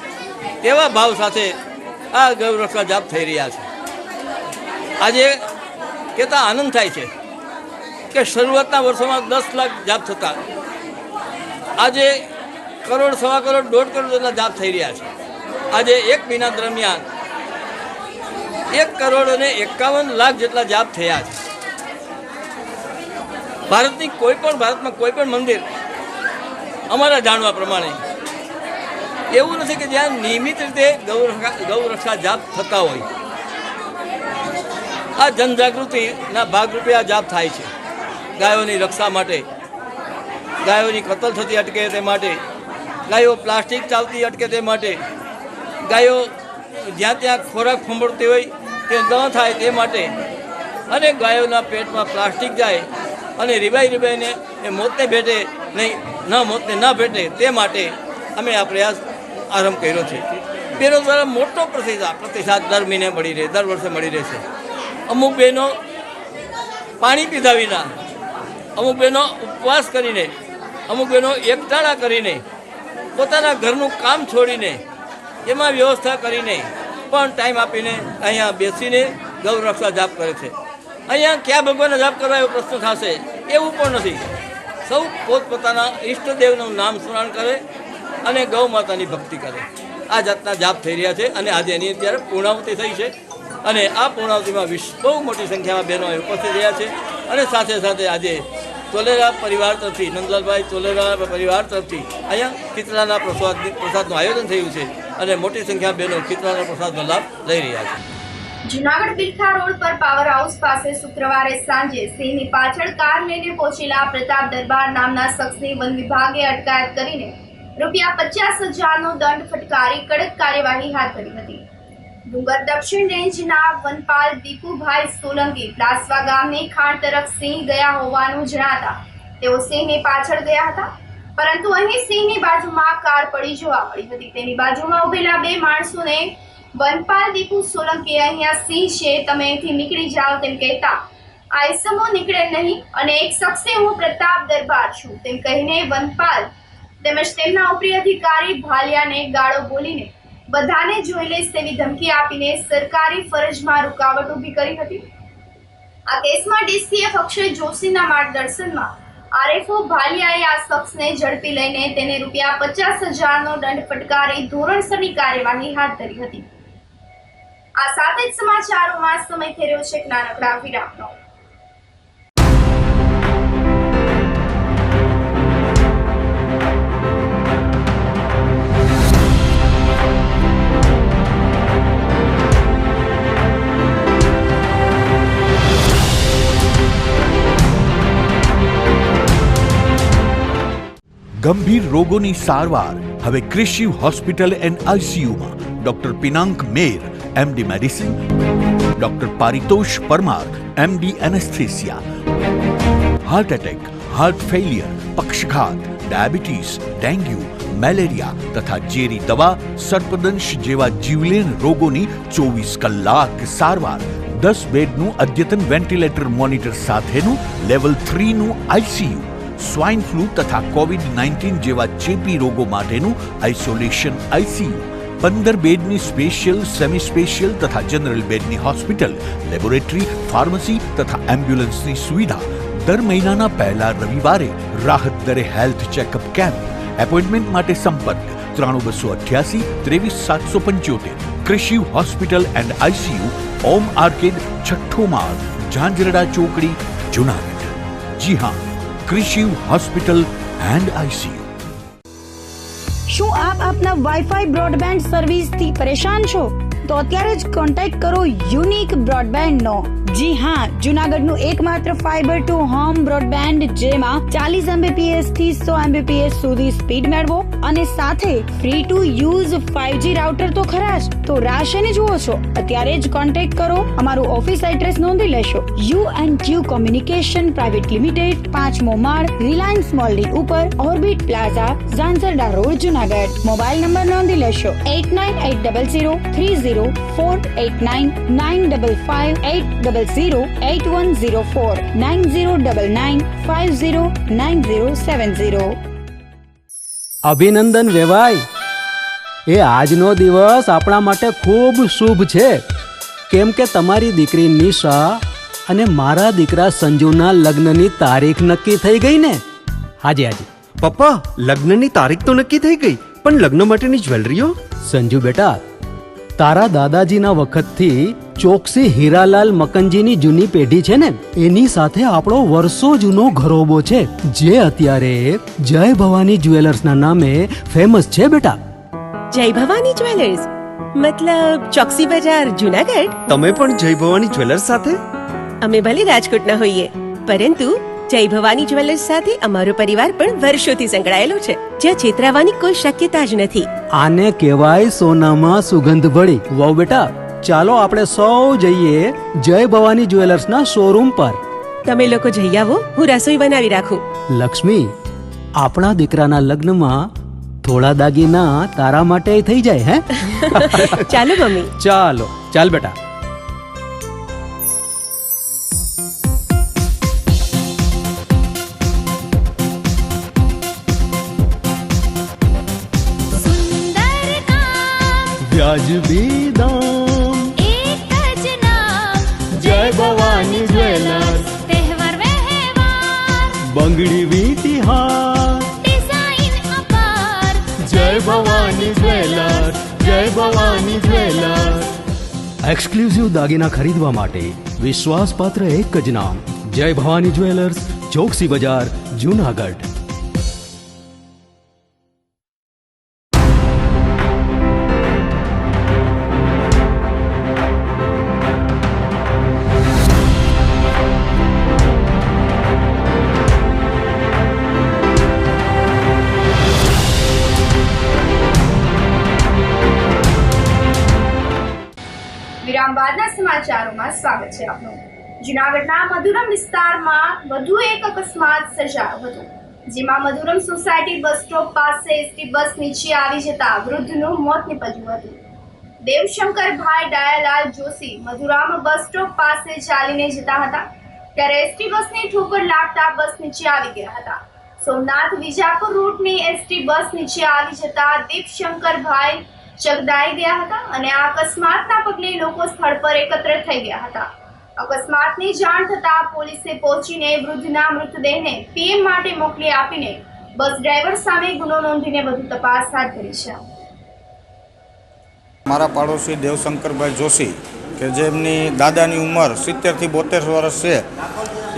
તેવા ભાવ સાથે આ ગૌ રક્ષા જાપ થઈ રહ્યા છે. આજે કહેતા આનંદ થાય છે કે શરૂઆતના વર્ષોમાં 10 લાખ જાપ થતા આજે કરોડ, 1.25 કરોડ, 1.5 કરોડ જેટલા જાપ થઈ રહ્યા છે. આજે એક મહિના દરમિયાન 1.51 લાખ જેટલા જાપ થયા છે. ભારતમાં કોઈ પણ મંદિર અમારા જાણવા પ્રમાણે એવું નથી કે જ્યાં નિયમિત રીતે ગૌ રક્ષા જાપ થતા હોય. આ જનજાગૃતિના ભાગરૂપે આ જાપ થાય છે. ગાયોની રક્ષા માટે, ગાયોની કતલ થતી અટકે તે માટે, ગાયો પ્લાસ્ટિક ચાલતી અટકે તે માટે, ગાયો જ્યાં ત્યાં ખોરાક ફંબોળતી હોય તે ન થાય તે માટે, અને ગાયોના પેટમાં પ્લાસ્ટિક જાય અને રીબાઈને એ મોતને ભેટે નહીં, મોતને ન ભેટે તે માટે અમે આ પ્રયાસ આરંભ કર્યો છે. બહેનો દ્વારા મોટો પ્રતિસાદ દર મહિને મળી રહે, દર વર્ષે મળી રહેશે. અમુક બહેનો પાણી પીધા વિના, અમુક બહેનો ઉપવાસ કરીને, અમુક બહેનો એકટાણા કરીને, પોતાના ઘરનું કામ છોડીને, એમાં વ્યવસ્થા કરીને પણ ટાઈમ આપીને અહીંયા બેસીને ગૌ રક્ષા જાપ કરે છે. અહીંયા ક્યાં ભગવાનનો જાપ કરવા એવો પ્રશ્ન થશે એવું પણ નથી. સૌ પોતપોતાના ઈષ્ટદેવનું નામ સ્મરણ કરે અને ગૌ માતાની ભક્તિ કરે. આ જાતના જાપ થઈ રહ્યા છે અને આજે એની અત્યારે પૂર્ણાહુતિ થઈ છે અને આ પૂર્ણાહુતિમાં બહુ મોટી સંખ્યામાં બહેનો ઉપસ્થિત રહ્યા છે. અને સાથે સાથે આજે ચોલેરા પરિવાર તરફથી, નંદલાલભાઈ ચોલેરા પરિવાર તરફથી અહીંયા ખીચડાના પ્રસાદનું આયોજન થયું છે અને મોટી સંખ્યામાં બહેનો ખીચડાના પ્રસાદનો લાભ લઈ રહ્યા છે. જુનાગઢ બિલખા રોડ પર પાવર હાઉસ પાસે શુક્રવારે સાંજે સિંહની પાછળ કાર લઈને પહોંચેલા પ્રતાપ દરબાર નામના શખ્સની વન વિભાગે અટકાયત કરીને ₹50,000નો દંડ ફટકારી કડક કાર્યવાહી હાથ ધરી હતી. ડુંગર દક્ષિણ રેન્જના વનપાલ દીપુભાઈ સોલંકી પ્લાસવા ગામની ખાણ તરફ સિંહ ગયા હોવાનું જણાતા તેઓ સિંહની પાછળ ગયા હતા, પરંતુ અહીં સિંહની બાજુમાં કાર પડી જોવા મળી હતી. તેની બાજુમાં ઉભેલા બે માણસોને વનપાલ દીપુ સોલંકીએ અહીંયા સિંહ છે, તમે અહીંથી નીકળી જાઓ તેમ કહેતા આ ઈસમો નીકળે નહીં અને એક શખ્સે હું પ્રતાપ દરબાર છું તેમ કહીને વનપાલ તેમજ તેમના ઉપરી અધિકારી ભાલિયાને ગાળો બોલીને બધાને જોઈ લઈશ તેવી ધમકી આપીને સરકારી ફરજમાં રૂકાવટ ઊભી કરી હતી. આ કેસમાં ડીસીએફ અક્ષય જોશીના માર્ગદર્શનમાં આરએફઓ ભાલિયાએ આ શખ્સને ઝડપી લઈને તેને ₹50,000નો દંડ ફટકારી ધોરણસરની કાર્યવાહી હાથ ધરી હતી. આ સાથે જ સમાચારોમાં સમય થઈ રહ્યો છે એક નાનકડા વિરામનો. ગંભીર રોગોની સારવાર હવે કૃષિ હોસ્પિટલ એન્ડ આઈસીયુમાં doctor Pinank Mer MD medicine, doctor Paritosh Parmar MD anaesthesia, heart attack, heart failure, પક્ષઘાત, ડાયાબિટીસ, ડેન્ગ્યુ, મેલેરિયા તથા ઝેરી દવા, સર્પદંશ જેવા જીવલેણ રોગોની 24 કલાક સારવાર, 10 બેડનું અદ્યતન વેન્ટિલેટર મોનિટર સાથેનું લેવલ 3નું આઈસીયુ, સ્વાઇન ફ્લૂ તથા કોવિડ-19 જેવા ચેપી રોગો માટેનું આઇસોલેશન આઈસીયુ, 15 બેડની સ્પેશિયલ, સેમી સ્પેશિયલ તથા જનરલ બેડની હોસ્પિટલ, લેબોરેટરી, ફાર્મસી તથા એમ્બ્યુલન્સની સુવિધા, દર મહિનાના પહેલા રવિવારે રાહત દરે હેલ્થ ચેકઅપ કેમ્પ. એપોઇન્ટમેન્ટ માટે સંપર્ક 9288 23775. કૃષિ hospital and ICU, Om arcade, છઠ્ઠો માળ, ઝાંઝરડા ચોકડી, જુનાગઢ. જી હા, કૃષિ હોસ્પિટલ એન્ડ આઈસીયુ. શું આપ આપના વાઈફાઈ બ્રોડબેન્ડ સર્વિસથી પરેશાન છો? તો અત્યારે જ કોન્ટેક્ટ કરો યુનિક બ્રોડબેન્ડનો. જી હા, જુનાગઢનું એકમાત્ર ફાઈબર ટુ હોમ બ્રોડબેન્ડ જેમાં 40 Mbps થી 100 Mbps સુધી સ્પીડ મેળવો અને સાથે free to use 5G router તો ખરા જ. તો રાહ શેની જુઓ છો? અત્યારે જ કોન્ટેક્ટ કરો. અમારું ઓફિસ એડ્રેસ નોંધી લેશો. U&Q કોમ્યુનિકેશન પ્રાઇવેટ લિમિટેડ, 5મો માળ, રિલાયન્સ મોલની ઉપર, orbit plaza, Zanzarda road, Junagadh. Mobile number નોંધી લેશો 8980030489 955 9099509070. અભિનંદન વેવાય. એ આજનો દિવસ આપણા માટે ખૂબ શુભ છે, કેમ કે તમારી દીકરી નિશા અને મારા દીકરા સંજુના લગ્નની તારીખ નક્કી થઈ ગઈ ને. હાજી હાજી પપ્પા, લગ્નની તારીખ તો નક્કી થઈ ગઈ, પણ લગ્ન માટેની જ્વેલરીઓ? સંજુ બેટા, તારા દાદાજીના વખતથી ચોકસી હીરાલાલ મકનજીની જૂની પેઢી છે ને, એની સાથે આપણો વર્ષો જૂનો ઘરોબો છે, જે અત્યારે જય ભવાની જ્વેલર્સના નામે ફેમસ છે બેટા. જય ભવાની જ્વેલર્સ મતલબ ચોકસી બજાર, જુનાગઢ? તમે પણ જય ભવાની જ્વેલર્સ સાથે? અમે ભલે રાજકોટના હોઈએ, પરંતુ જય ભવાની જ્વેલર્સ સાથે અમારો પરિવાર પણ વર્ષોથી સંકળાયેલો છે, જ્યાં છેતરાવાની કોઈ શક્યતા જ નથી. આને કહેવાય સોનામાં સુગંધ ભળી. વાવ બેટા, ચાલો આપણે સૌ જઈએ જય ભવાની જ્વેલર્સના શોરૂમ પર. તમે લોકો જઈ આવો, હું રસોઈ બનાવી રાખું. લક્ષ્મી, આપણા દીકરાના લગ્નમાં થોડા દાગીના તારા માટે થઈ જાય હે? ચાલો મમ્મી. ચાલો ચાલ બેટા. વ્યાજબી દામ, એક જ નામ, જય ભવાની જ્વેલર્સ. તહેવાર વ્યવહાર, બંગડી વીટી હાર, ડિઝાઇન અપાર, જય ભવાની જ્વેલર્સ, જય ભવાની જ્વેલર્સ. એક્સક્લુઝિવ દાગીના ખરીદવા માટે વિશ્વાસપાત્ર એક જ નામ, જય ભવાની જ્વેલર્સ, ચોકસી બજાર, જુનાગઢ. ત્યારબાદના સમાચારોમાં સ્વાગત છે આપનું. જૂનાગઢના મધુરમ વિસ્તારમાં વધુ એક અકસ્માત સર્જાયો હતો, જેમાં મધુરમ સોસાયટી બસ સ્ટોપ પાસે એસટી બસ નીચે આવી જતા વૃદ્ધનું મોત નીપજ્યું હતું. દેવશંકરભાઈ ડાયાલાલ જોશી મધુરામ બસ સ્ટોપ પાસે ચાલીને જતા હતા, ત્યારે એસટી બસની ઠોકર લાગતા બસ નીચે આવી ગયા હતા. સોમનાથ વિજાપુર રૂટની એસટી બસ નીચે આવી જતા દેવશંકરભાઈ ચગદાઈ ગયા હતા અને આ અકસ્માતના પગલે લોકો સ્થળ પર એકત્ર થઈ ગયા હતા. અકસ્માતની જાણ થતાં પોલીસે પહોંચીને વૃદ્ધના મૃતદેહને પીએમ માટે મોકલી આપીને બસ ડ્રાઈવર સામે ગુનો નોંધીને વધુ તપાસ હાથ ધરી છે. મારા પાડોશી દેવશંકરભાઈ જોશી કે જેમની દાદાની ઉંમર 70 થી 72 વર્ષ છે,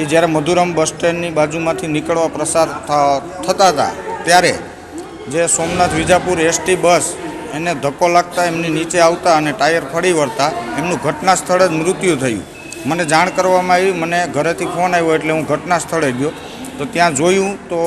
એ જ્યારે મધુરમ બસ સ્ટેન્ડની બાજુમાંથી નીકળવા પ્રસાર થતા હતા ત્યારે જે સોમનાથ વિજાપુર એસટી બસ એને ધક્કો લાગતા એમની નીચે આવતા અને ટાયર ફરી વળતા એમનું ઘટના સ્થળે જ મૃત્યુ થયું. મને જાણ કરવામાં આવી, મને ઘરેથી ફોન આવ્યો એટલે હું ઘટના સ્થળે ગયો તો ત્યાં જોયું તો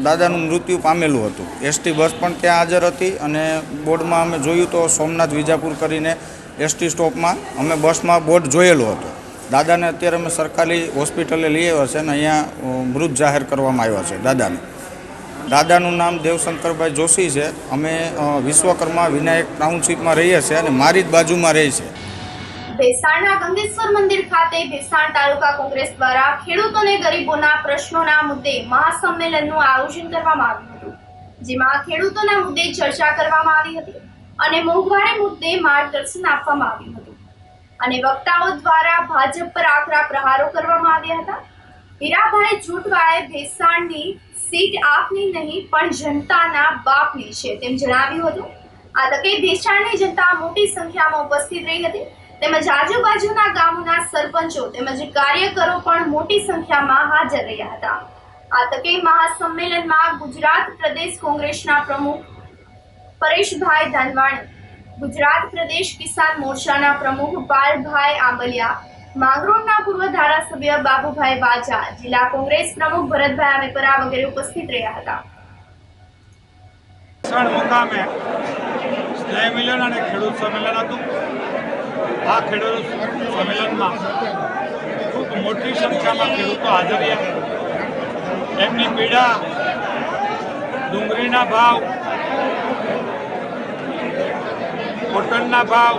દાદાનું મૃત્યુ પામેલું હતું. એસટી બસ પણ ત્યાં હાજર હતી અને બોર્ડમાં અમે જોયું તો સોમનાથ વિજાપુર કરીને એસટી સ્ટોપમાં અમે બસમાં બોર્ડ જોયેલો હતો. દાદાને અત્યારે અમે સરકારી હોસ્પિટલે લઈ આવ્યા છે અને અહીંયા મૃત જાહેર કરવામાં આવ્યા છે. દાદાનું નામ દેવશંકરભાઈ જોશી છે. અમે વિશ્વકર્મા વિનાયક ટાઉનશીપમાં રહીએ છીએ અને મારી જ બાજુમાં રહી છે. ભેસાણના ગંગેશ્વર મંદિર ખાતે ભેસાણ તાલુકા કોંગ્રેસ દ્વારા ખેડૂતો અને ગરીબોના પ્રશ્નોના મુદ્દે મહાસંમેલનનું આયોજન કરવામાં આવ્યું હતું, જેમાં ખેડૂતોના મુદ્દે ચર્ચા કરવામાં આવી હતી અને મોંઘવારી મુદ્દે માર્ગદર્શન આપવામાં આવ્યું હતું અને વક્તાઓ દ્વારા ભાજપ પર આકરા પ્રહારો કરવામાં આવ્યા હતા. હીરાભાઈ જોટવાએ ભેસાણની સીટ આપની નહીં પણ જનતાના બાપની છે તેમ જણાવ્યું હતું. આ તકે ભેસાણની જનતા મોટી સંખ્યામાં ઉપસ્થિત રહી હતી તેમજ આજુબાજુના ગામોના સરપંચો તેમજ કાર્યકરો પણ મોટી સંખ્યામાં હાજર રહ્યા હતા. આ તકે મહાસંમેલનમાં ગુજરાત પ્રદેશ કોંગ્રેસના પ્રમુખ પરેશભાઈ ધાનવાણી, ગુજરાત પ્રદેશ કિસાન મોરચાના પ્રમુખ પાલભાઈ આંબલિયા, માંગરોળના પૂર્વ ધારાસભ્ય બાબુભાઈ વાજા, જિલ્લા કોંગ્રેસ પ્રમુખ ભરતભાઈ આમેપરા વગેરે ઉપસ્થિત રહ્યા હતા. મુકામે સ્નેહ મિલન અને ખેડૂત સંમેલન હતું. આ ખેડૂત સંમેલનમાં ખૂબ મોટી સંખ્યામાં ખેડૂતો હાજર રહ્યા. એમની પીડા, ડુંગળીના ભાવ, કોટનના ભાવ,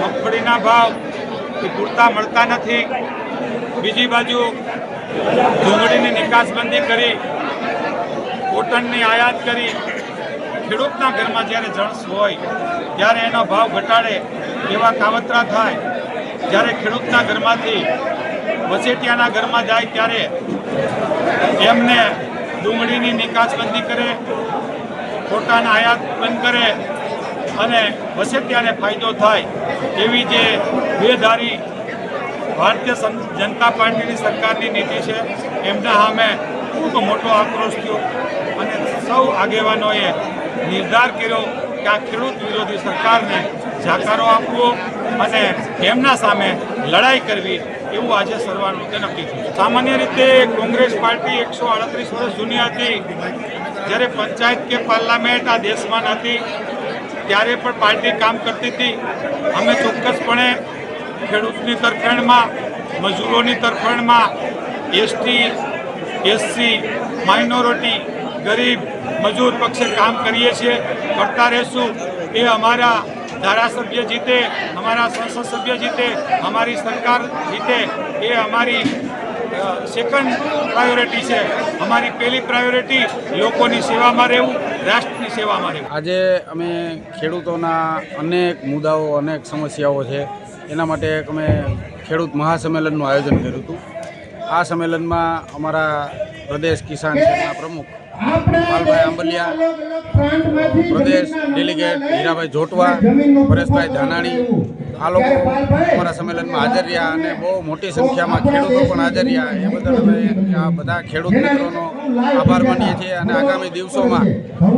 મગફળીના ભાવ એ પૂરતા મળતા નથી. બીજી બાજુ ડુંગળીની નિકાસબંધી કરી, કોટનની આયાત કરી, ખેડૂતના ઘરમાં જ્યારે જણસ હોય ત્યારે એનો ભાવ ઘટાડે એવા કાવતરા થાય. જ્યારે ખેડૂતના ઘરમાંથી વચેટિયાના ઘરમાં જાય ત્યારે એમને ડુંગળીની નિકાસબંધી કરે, કોટન આયાત બંધ કરે અને વચેટિયાને ફાયદો થાય એવી જે બેધારી ભારતીય જનતા પાર્ટીની સરકારની નીતિ છે એમના સામે ખૂબ મોટો આક્રોશ થયો અને સૌ આગેવાનોએ નિર્ધાર કર્યો કે આ ખેડૂત વિરોધી સરકારને જાકારો આપવો અને એમના સામે લડાઈ કરવી એવું આજે સર્વાનુમતે નક્કી થયું. સામાન્ય રીતે કોંગ્રેસ પાર્ટી 138 વર્ષ જૂની હતી. જ્યારે પંચાયત કે પાર્લામેન્ટ આ દેશમાં નથી ત્યારે પણ પાર્ટી કામ કરતી હતી. અમે ચોક્કસપણે ખેડૂતની તરફેણમાં, મજૂરોની તરફેણમાં, એસટી, એસસી, માઇનોરિટી, ગરીબ, મજૂર પક્ષે કામ કરીએ છીએ, કરતા રહેશું. એ અમારા ધારાસભ્ય જીતે, અમારા સંસદ સભ્ય જીતે, અમારી સરકાર જીતે એ અમારી સેકન્ડ પ્રાયોરિટી છે. અમારી પહેલી પ્રાયોરિટી લોકોની સેવામાં રહેવું, રાષ્ટ્રની સેવામાં રહેવું. આજે અમે ખેડૂતોના અનેક મુદ્દાઓ, અનેક સમસ્યાઓ છે એના માટે અમે ખેડૂત મહાસંમેલનનું આયોજન કર્યું હતું. આ સંમેલનમાં અમારા પ્રદેશ કિસાન સેના પ્રમુખ પાલભાઈ આંબલિયા, પ્રદેશ ડેલિગેટ હીરાભાઈ જોટવા, પરેશભાઈ ધાનાણી, આ લોકો અમારા સંમેલનમાં હાજર રહ્યા અને બહુ મોટી સંખ્યામાં ખેડૂતો પણ હાજર રહ્યા. એ બદલ અમે આ બધા ખેડૂત મિત્રોનો આભાર માનીએ છીએ અને આગામી દિવસોમાં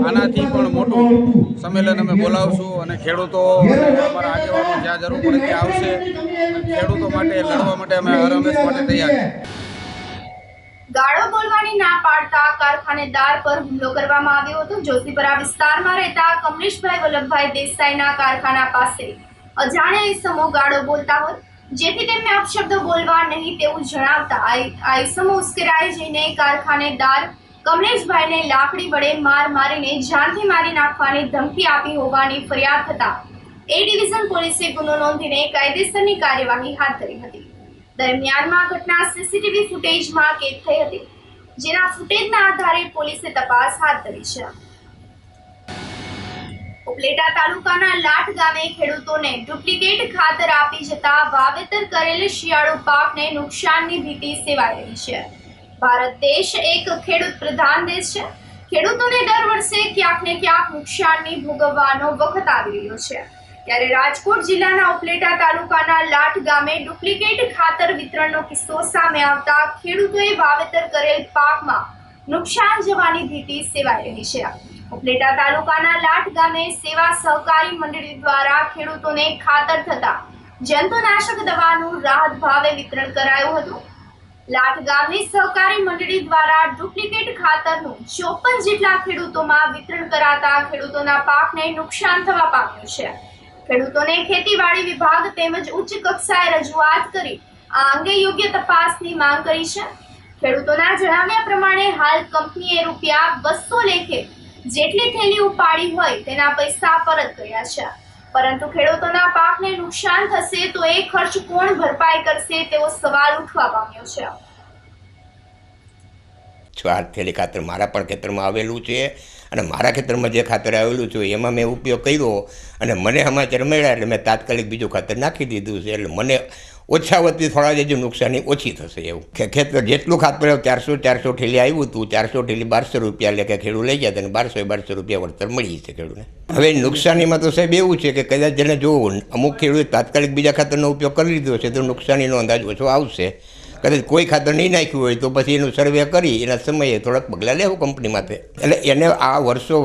આનાથી પણ મોટું સંમેલન અમે બોલાવશું અને ખેડૂતો અમારા આગેવાનો જ્યાં જરૂર પડે ત્યાં આવશે. ખેડૂતો માટે લડવા માટે અમે હરહંમેશ માટે તૈયાર છીએ. ગાળો બોલવાની ના પાડતા કારખાનેદાર પર હુમલો કરવામાં આવ્યો હતો. જોશીપરા વિસ્તારમાં રહેતા કમલેશભાઈ વલ્લભભાઈ દેસાઈના કારખાના પાસે અજાણ્યા ઇસમો ગાળો બોલતા હોય, જેથી તેમને અપશબ્દો બોલવા નહીં તેવું જણાવતા આ ઇસમો ઉશ્કેરાઈ જઈને કારખાનેદાર કમલેશભાઈને લાકડી વડે માર મારીને જાનથી મારી નાખવાની ધમકી આપી હોવાની ફરિયાદ થતા એ ડિવિઝન પોલીસે ગુનો નોંધીને કાયદેસરની કાર્યવાહી હાથ ધરી હતી. દરમિયાનમાં ઘટના સીસીટીવી ફૂટેજમાં કેદ થઈ હતી, જેના ફૂટેજના આધારે પોલીસે તપાસ હાથ ધરી છે. ઉપલેટા તાલુકાના લાઠ ગામે ખેડૂતોને ડુપ્લિકેટ ખાતર આપી જતા વાવેતર કરેલ શિયાળુ પાકને નુકસાનની ભીતિ સેવાઈ રહી છે. ભારત દેશ એક ખેડૂત પ્રધાન દેશ છે. ખેડૂતોને દર વર્ષે ક્યાંક ને ક્યાંક નુકસાનની ભોગવવાનો વખત આવી રહ્યો છે. ત્યારે રાજકોટ જિલ્લાના ઉપલેટા તાલુકાના લાઠ ગામે ડુપ્લિકેટ ખાતર વિતરણનો કિસ્સો સામે આવતા ખેડૂતોએ વાવેતર કરેલ પાકમાં નુકસાન જવાની ભીતિ સેવાઈ રહી છે. ઉપલેટા તાલુકાના લાઠ ગામે સેવા સહકારી મંડળી દ્વારા ખેડૂતોને ખાતર થતા જંતુનાશક દવાનું રાહત ભાવે વિતરણ કરાયું હતું. લાઠ ગામની સહકારી મંડળી દ્વારા ડુપ્લિકેટ ખાતરનું 54 જેટલા ખેડૂતોમાં વિતરણ કરાતા ખેડૂતોના પાકને નુકસાન થવા પામ્યું છે. ખેડૂતોને ખેતીવાડી વિભાગ તેમજ ઉચ્ચ કક્ષાએ રજૂઆત કરી આ અંગે યોગ્ય તપાસની માંગ કરી છે. ખેડૂતોના જણાવ્યા પ્રમાણે હાલ કંપનીએ રૂપિયા 200 લેખે જેટલી થેલી ઉપાડી હોય તેના પૈસા પરત કર્યા છે, પરંતુ ખેડૂતોના પાકને નુકસાન થશે તો એ ખર્ચ કોણ ભરપાઈ કરશે તેવો સવાલ ઉઠવા પામ્યો છે. 4 થેલી ખાતર મારા પણ ખેતરમાં આવેલું છે અને મારા ખેતરમાં જે ખાતર આવેલું છે એમાં મેં ઉપયોગ કર્યો અને મને સમાચાર મળ્યા એટલે મેં તાત્કાલિક બીજું ખાતર નાખી દીધું છે. એટલે મને ઓછા વતી થોડા જે નુકસાની ઓછી થશે એવું. ખેતર જેટલું ખાતર 400 ઠેલી આવ્યું હતું, 400 ઠેલી 1200 રૂપિયા એટલે કે ખેડૂત લઈ ગયા અને 1200 રૂપિયા વળતર મળી છે ખેડૂતને. હવે નુકસાનીમાં તો સાહેબ એવું છે કે કદાચ જેને જો અમુક ખેડૂત તાત્કાલિક બીજા ખાતરનો ઉપયોગ કરી લીધો છે તો નુકસાનીનો અંદાજ ઓછો આવશે. કદાચ કોઈ ખાતર નહીં નાખ્યું હોય તો પછી એનું સર્વે કરી એના સમયે થોડાક પગલાં લેવું કંપની માટે. એટલે એને આ વર્ષો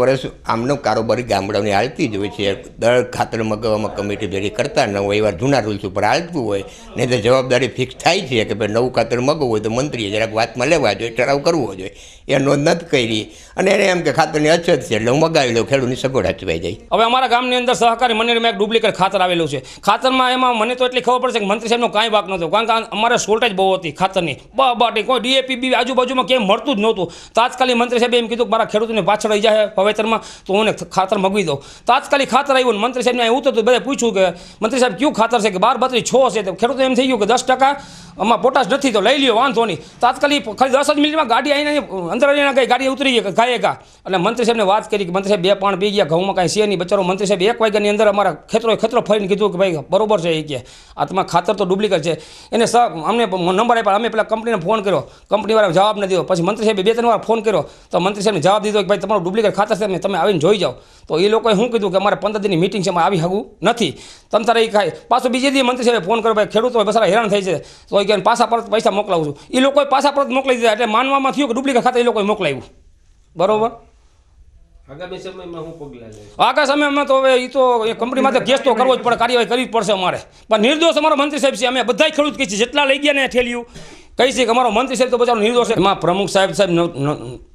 આમનો કારોબારી ગામડાઓની હાલતી જ હોય છે. દર ખાતર મગાવવામાં કમિટી ભેગી કરતા ન હોય, એવા જૂના રૂલ્સ ઉપર હાલતું હોય નહીં તો જવાબદારી ફિક્સ થાય છે કે ભાઈ નવું ખાતર મગાવવું હોય તો મંત્રીએ જરાક વાતમાં લેવા જોઈએ, ઠરાવ કરવો જોઈએ. એ નોંધ નથી કરી અને એને એમ કે ખાતરની અછત છે એટલે હું મગાવી લઉં, ખેડૂતની સગવડ હચવાઈ જાય. હવે અમારા ગામની અંદર સહકારી મંડળીમાં એક ડુપ્લિકેટ ખાતર આવેલું છે. ખાતરમાં એમાં મને તો એટલી ખબર પડશે કે મંત્રી સાહેબનો કાંઈ વાક નહોતો, કારણ કે અમારે શોર્ટેજ બહુ હતી ખાતરની. બાટી કોઈ ડીએપી બી આજુબાજુમાં ક્યાંય મળતું જ નહોતું. તાત્કાલિક મંત્રી સાહેબે એમ કીધું કે મારા ખેડૂતોને પાછળ રહી જાય વાવેતરમાં તો હું ખાતર મગવી દઉં. તાત્કાલિક ખાતર આવ્યું ને મંત્રી સાહેબને અહીં ઉતરતું બધે પૂછ્યું કે મંત્રી સાહેબ કયું ખાતર છે કે 12-32-6 છે. તો ખેડૂતો એમ થઈ ગયું કે 10% આમાં પોટાશ નથી તો લઈ લ્યો, વાંધો નહીં. તાત્કાલિક ખાલી 10 જ મિનિટમાં ગાડી આવીને અંદર આવીને ગઈ, ગાડી ઉતરી ગઈ ગાયે ગા. એટલે મંત્રી સાહેબને વાત કરી કે મંત્રી સાહેબ 2 પાણ પી ગયા, ઘઉંમાં કાંઈ છે નહીં. બચારો મંત્રી સાહેબ 1 વાગ્યાની અંદર અમારા ખેતરો ફરીને કીધું કે ભાઈ બરોબર છે એ કે આ તમારા ખાતર તો ડુપ્લિકેટ છે. એને અમને નંબર આપ્યા, અમે પેલા કંપનીને ફોન કર્યો, કંપનીવાળા જવાબ ન દીધો. પછી મંત્રી સાહેબે 2-3 વાર ફોન કર્યો તો મંત્રી સાહેબને જવાબ દીધો કે ભાઈ તમારું ડુપ્લિકેટ ખાતર છે, તમે આવીને જોઈ જાઓ. તો એ લોકોએ શું કીધું કે અમારે 15 દિનની મિટિંગ છે, આવી શકું નથી, તમ તારે એ ખાય. પાછું બીજે દી મંત્રી સાહેબે ફોન કર્યો, ભાઈ ખેડૂતો બસારા હેરાન થઈ છે તો એ કે પાછા પરત પૈસા મોકલાવું છું. એ લોકોએ પાછા પરત મોકલી દીધા એટલે માનવામાં થયું કે ડુપ્લિકેટ ખાતર એ લોકોએ મોકલાવ્યું. બરોબર. આગામી સમયમાં તો હવે એ તો એ કંપની માટે કેસ તો કરવો જ પડે, કાર્યવાહી કરવી જ પડશે અમારે. પણ નિર્દોષ અમારો મંત્રી સાહેબ છે, અમે બધા ખેડૂત કહી છે જેટલા લઈ ગયા ને ઠેલ્યું કહી છે કે અમારો મંત્રી સાહેબ તો બચારો નિર્દોષ છે. એમાં પ્રમુખ સાહેબ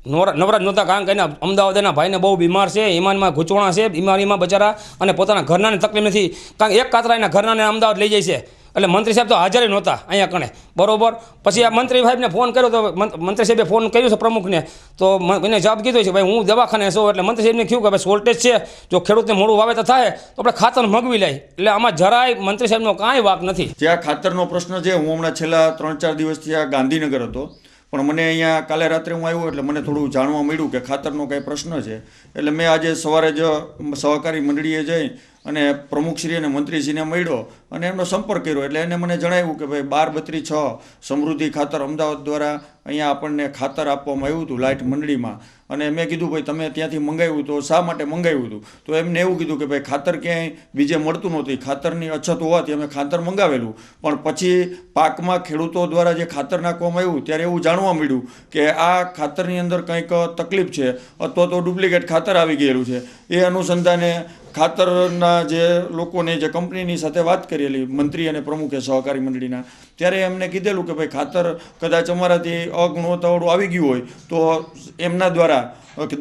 નવરાજ નહોતા, કારણ કે એના અમદાવાદ એના ભાઈને બહુ બીમાર છે, ઈમાનમાં ગૂંચવણા છે, બીમારીમાં બચારા અને પોતાના ઘરનાને તકલીફ નથી, કારણ કે એક કાતરા એના ઘરનાને અમદાવાદ લઈ જાય છે. એટલે મંત્રી સાહેબ તો હાજર નહોતા અહીંયા કણે. બરોબર. પછી આ મંત્રી સાહેબને ફોન કર્યો તો મંત્રી સાહેબે ફોન કર્યો છે પ્રમુખને, તો એને જવાબ કીધો છે ભાઈ હું દવાખાને છું. એટલે મંત્રી સાહેબને કહ્યું કે ભાઈ શોર્ટેજ છે, જો ખેડૂતને મોડું વાવેતર થાય તો આપણે ખાતર મગવી લઈએ. એટલે આમાં જરાય મંત્રી સાહેબનો કાંઈ વાક નથી. જે આ ખાતરનો પ્રશ્ન છે, હું હમણાં છેલ્લા 3-4 દિવસથી આ ગાંધીનગર હતો, પણ મને અહીંયા કાલે રાત્રે હું આવ્યો એટલે મને થોડું જાણવા મળ્યું કે ખાતરનો કંઈ પ્રશ્ન છે. એટલે મેં આજે સવારે જ સહકારી મંડળીએ જઈ અને પ્રમુખશ્રી અને મંત્રીશ્રીને મળ્યો અને એમનો સંપર્ક કર્યો. એટલે એને મને જણાવ્યું કે ભાઈ 12-32-6 સમૃદ્ધિ ખાતર અમદાવાદ દ્વારા અહીંયા આપણને ખાતર આપવામાં આવ્યું હતું લાઇટ મંડળીમાં. અને મેં કીધું ભાઈ તમે ત્યાંથી મંગાવ્યું તો શા માટે મંગાવ્યું હતું? તો એમને એવું કીધું કે ભાઈ ખાતર ક્યાંય બીજે મળતું નહોતું, ખાતરની અછત હોવાથી અમે ખાતર મંગાવેલું. પણ પછી પાકમાં ખેડૂતો દ્વારા જે ખાતર નાખવામાં આવ્યું ત્યારે એવું જાણવા મળ્યું કે આ ખાતરની અંદર કંઈક તકલીફ છે અથવા તો ડુપ્લિકેટ ખાતર આવી ગયેલું છે. એ અનુસંધાને ખાતરના જે લોકોને જે કંપનીની સાથે વાત કરેલી મંત્રી અને પ્રમુખે સહકારી મંડળીના, ત્યારે એમને કીધેલું કે ભાઈ ખાતર કદાચ અમારાથી અગુણવત્તાવાળું આવી ગયું હોય તો એમના દ્વારા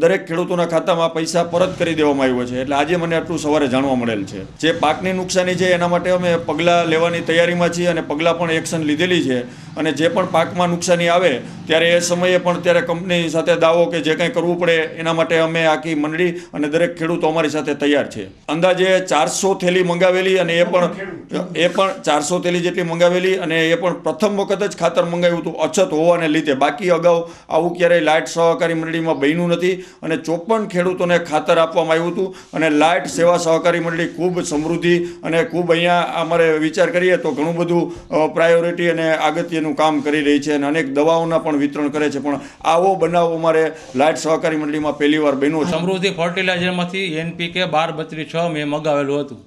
દરેક ખેડૂતોના ખાતામાં પૈસા પરત કરી દેવામાં આવ્યો છે. એટલે આજે મને આટલું સવારે જાણવા મળેલ છે. જે પાકની નુકસાની છે એના માટે અમે પગલાં લેવાની તૈયારીમાં છીએ અને પગલાં પણ એક્શન લીધેલી છે. અને જે પણ પાકમાં નુકસાની આવે ત્યારે એ સમયે પણ ત્યારે કંપની સાથે દાવો કે જે કંઈ કરવું પડે એના માટે અમે આખી મંડળી અને દરેક ખેડૂતો અમારી સાથે તૈયાર છે. અંદાજે 400 થેલી મંગાવેલી અને એ પણ 400 થેલી જેટલી મંગાવેલી અને એ પણ પ્રથમ વખત જ ખાતર મંગાવ્યું હતું અછત હોવાને લીધે. બાકી અગાઉ આવું ક્યારેય લાઇટ સહકારી મંડળીમાં બન્યું નથી અને 54 ખેડૂતોને ખાતર આપવામાં આવ્યું હતું. અને લાઇટ સેવા સહકારી મંડળી ખૂબ સમૃદ્ધિ અને ખૂબ અહીંયા અમારે વિચાર કરીએ તો ઘણું બધું પ્રાયોરિટી અને અગત્યનું કામ કરી રહી છે અને અનેક દવાઓના પણ વિતરણ કરે છે. પણ આવો બનાવ અમારે લાઇટ સહકારી મંડળીમાં પહેલીવાર બન્યો છે. સમૃદ્ધિ ફર્ટિલાઇઝરમાંથી NPK 1232 મેં મગાવેલું હતું.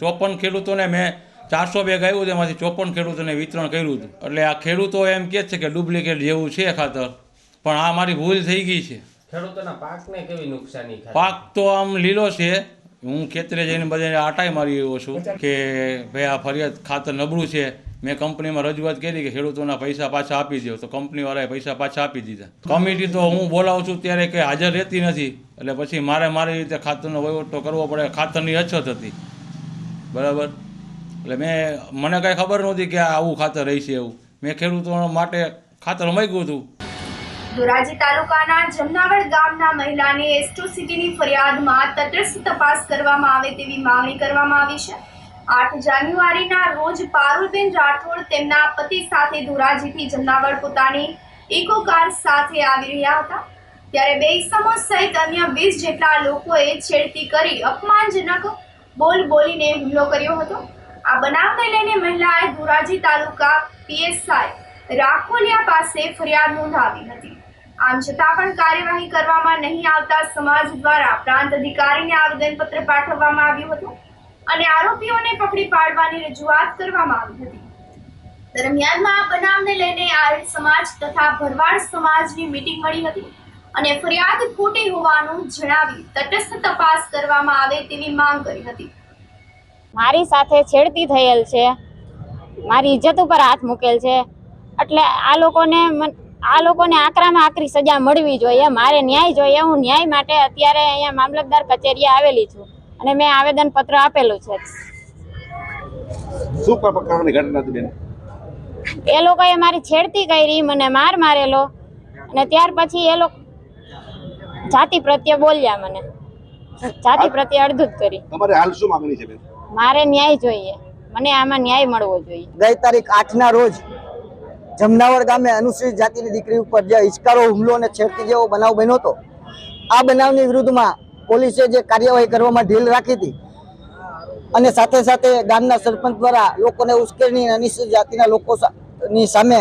54 ખેડૂતોને મેં 400 બેગ આવ્યું હતું, એમાંથી 54 ખેડૂતોને વિતરણ કર્યું હતું. એટલે આ ખેડૂતો એમ કહે છે કે ડુપ્લિકેટ જેવું છે ખાતર, પણ આ મારી ભૂલ થઈ ગઈ છે. ખેડૂતોના પાકને કેવી નુકસાની? પાક તો આમ લીલો છે. હું ખેતરે જઈને બધાને આટાઈ મારી આવ્યો છું કે ભાઈ આ ફરિયાદ ખાતર નબળું છે. મેં કંપનીમાં રજૂઆત કરી કે ખેડૂતોના પૈસા પાછા આપી દો, તો કંપનીવાળાએ પૈસા પાછા આપી દીધા. કમિટી તો હું બોલાવું છું ત્યારે કંઈ હાજર રહેતી નથી. એટલે પછી મારી રીતે ખાતરનો વહીવટ તો કરવો પડે. ખાતરની અછત હતી, બરાબર. એટલે મને કાંઈ ખબર નહોતી કે આવું ખાતર રહેશે એવું. મેં ખેડૂતો માટે ખાતર માગ્યું હતું. ધોરાજી તાલુકાના જમનાવડ ગામના મહિલાની એસ્ટ્રોસિટીની ફરિયાદમાં તટસ્થ તપાસ કરવામાં આવે તેવી માંગણી કરવામાં આવી છે. 8 જાન્યુઆરીના રોજ પારુલબેન રાઠોડ તેમના પતિ સાથે ધોરાજીથી જમનાવડ પોતાની ઇકો કાર સાથે આવી રહ્યા હતા. ત્યારે 2 ઇસમો સહિત અન્ય 20 જેટલા લોકોએ છેડતી કરી અપમાનજનક બોલ બોલીને હુમલો કર્યો હતો. આ બનાવને લઈને મહિલાએ ધોરાજી તાલુકા PSI રાખોલિયા પાસે ફરિયાદ નોંધાવી હતી. આમ છતાં પણ કાર્યવાહી કરવામાં નહીં આવતા સમાજ દ્વારા પ્રાંત અધિકારીને આવેદનપત્ર પાઠવવામાં આવ્યું હતું અને આરોપીઓને પકડી પાડવાની રજૂઆત કરવામાં આવી હતી. દરમિયાનમાં આ બનાવને લઈને આહિર સમાજ તથા ભરવાડ સમાજની મીટિંગ મળી હતી અને ફરિયાદ ખોટી હોવાનું જણાવી તટસ્થ તપાસ કરવામાં આવે તેવી માંગ કરી હતી. મારી સાથે છેડતી થયેલ છે, મારી ઇજ્જત ઉપર હાથ મૂકેલ છે, એટલે આ લોકોને આકરામાં આકરી સજા મળવી જોઈએ. મારે ન્યાય જોઈએ. હું ન્યાય માટે અત્યારે અહીંયા મામલતદાર કચેરીએ આવેલી છું અને મેં આવેદન પત્ર આપેલું છે. શું પ્રકારની ઘટના હતી બેન? એ લોકોએ મારી છેડતી કરી, મને માર મારેલો અને ત્યાર પછી એ લોકો જાતિ પ્રત્યે બોલ્યા, મને જાતિ પ્રત્યે અડધૂત કરી. તમારે હાલ શું માંગણી છે બેન? મારે ન્યાય જોઈએ. મને આમાં ન્યાય મળવો જોઈએ. ગઈ તારીખ 8ના રોજ જમનાવડ ગામે અનુસૂચિત જાતિની દીકરી ઉપર જે હિચકારો હુમલો અને છેડતી જેવો બનાવ બન્યો હતો, આ બનાવની વિરુદ્ધમાં પોલીસે જે કાર્યવાહી કરવામાં ઢીલ રાખી હતી અને સાથે સાથે ગામના સરપંચ દ્વારા લોકોને ઉશ્કેરણી અનુસૂચિત જાતિના લોકોની સામે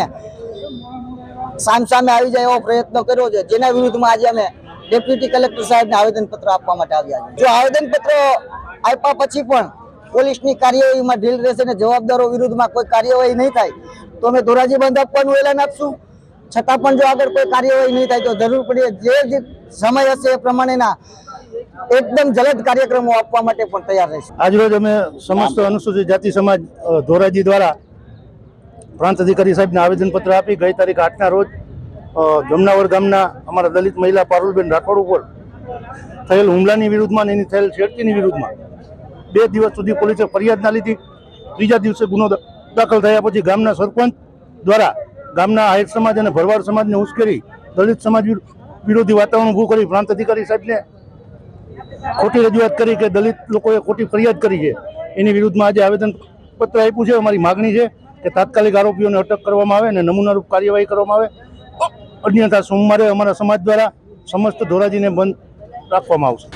સામે આવી જાય એવો પ્રયત્ન કર્યો છે, જેના વિરુદ્ધમાં આજે અમે ડેપ્યુટી કલેક્ટર સાહેબને આવેદનપત્ર આપવા માટે આવ્યા છે. જો આવેદનપત્ર આપ્યા પછી પણ પોલીસની કાર્યવાહીમાં ઢીલ રહેશે અને જવાબદારો વિરુદ્ધમાં કોઈ કાર્યવાહી નહીં થાય તો અમે ધોરાજી બંધ આપવાનું એલાન આપશું. છતાં પણ જો આગળ કોઈ કાર્યવાહી નહીં થાય તો જરૂર પડે જે સમય હશે એ પ્રમાણેના એકદમ જલદ કાર્યક્રમો આપવા માટે પણ તૈયાર રહેશે. આજરોજ અમે સમસ્ત અનુસૂચિત જાતિ સમાજ ધોરાજી દ્વારા પ્રાંત અધિકારી સાહેબને આવેદનપત્ર આપી ગઈ તારીખ 8ના રોજ જમનાવડ ગામના અમારા દલિત મહિલા પારુલબેન રાઠોડ ઉપર થયેલ હુમલાની વિરુદ્ધમાં એની થયેલ છેડતીની વિરુદ્ધમાં 2 દિવસ સુધી પોલીસે ફરિયાદ ના લીધી. 3જા દિવસે ગુનો દાખલ થયા પછી ગામના સરપંચ દ્વારા ગામના આહિર સમાજ અને ભરવાડ સમાજને ઉશ્કેરી દલિત સમાજ વિરોધી વાતાવરણ ઊભું કરી પ્રાંત અધિકારી સાહેબને ખોટી રજૂઆત કરી કે દલિત લોકોએ ખોટી ફરિયાદ કરી છે. એની વિરુદ્ધમાં આજે આવેદનપત્ર આપ્યું છે. અમારી માગણી છે કે તાત્કાલિક આરોપીઓને અટક કરવામાં આવે અને નમૂનારૂપ કાર્યવાહી કરવામાં આવે. અન્યથા સોમવારે અમારા સમાજ દ્વારા સમસ્ત ધોરાજીને બંધ રાખવામાં આવશે.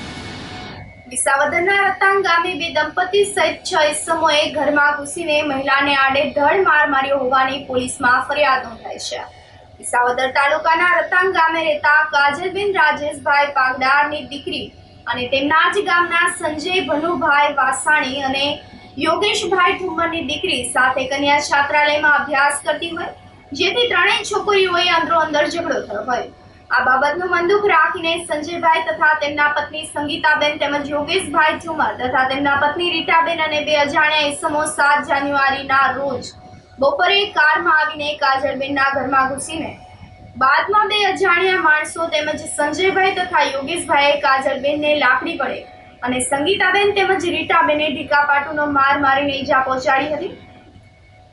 વિસાવદરના રતાંગ ગામે 2 દંપતી સહિત 6 ઇસમોએ ઘરમાં ઘૂસીને મહિલાને આડેધડ માર માર્યો હોવાની પોલીસમાં ફરિયાદ નોંધાઈ છે. વિસાવદર તાલુકાના રતાંગ ગામે રહેતા કાજલબેન રાજેશભાઈ પાગડારની દીકરી અને તેમના જ ગામના સંજય ભનુભાઈ વાસાણી અને યોગેશભાઈ ઠુમ્મરની દીકરી સાથે કન્યા છાત્રાલયમાં અભ્યાસ કરતી હોય, જેથી ત્રણેય છોકરીઓએ અંદરો અંદર ઝઘડો થયો હોય. આ બાબતનું મંદુક રાખીને સંજયભાઈ તથા તેમના પત્ની સંગીતાબેન તેમજ યોગેશભાઈ ઠુમર તથા તેમના પત્ની રીટાબેન અને બે અજાણ્યા ઇસમો 7 જાન્યુઆરીના રોજ બપોરે કારમાં આવીને કાજલબેનના ઘરમાં ઘૂસીને બાદમાં બે અજાણ્યા માણસો તેમજ સંજયભાઈ તથા યોગેશભાઈએ કાજલબેનને લાકડી વડે અને સંગીતાબેન તેમજ રીટાબેને ઢીકાપાટુનો માર મારીને ઈજા પહોંચાડી હતી.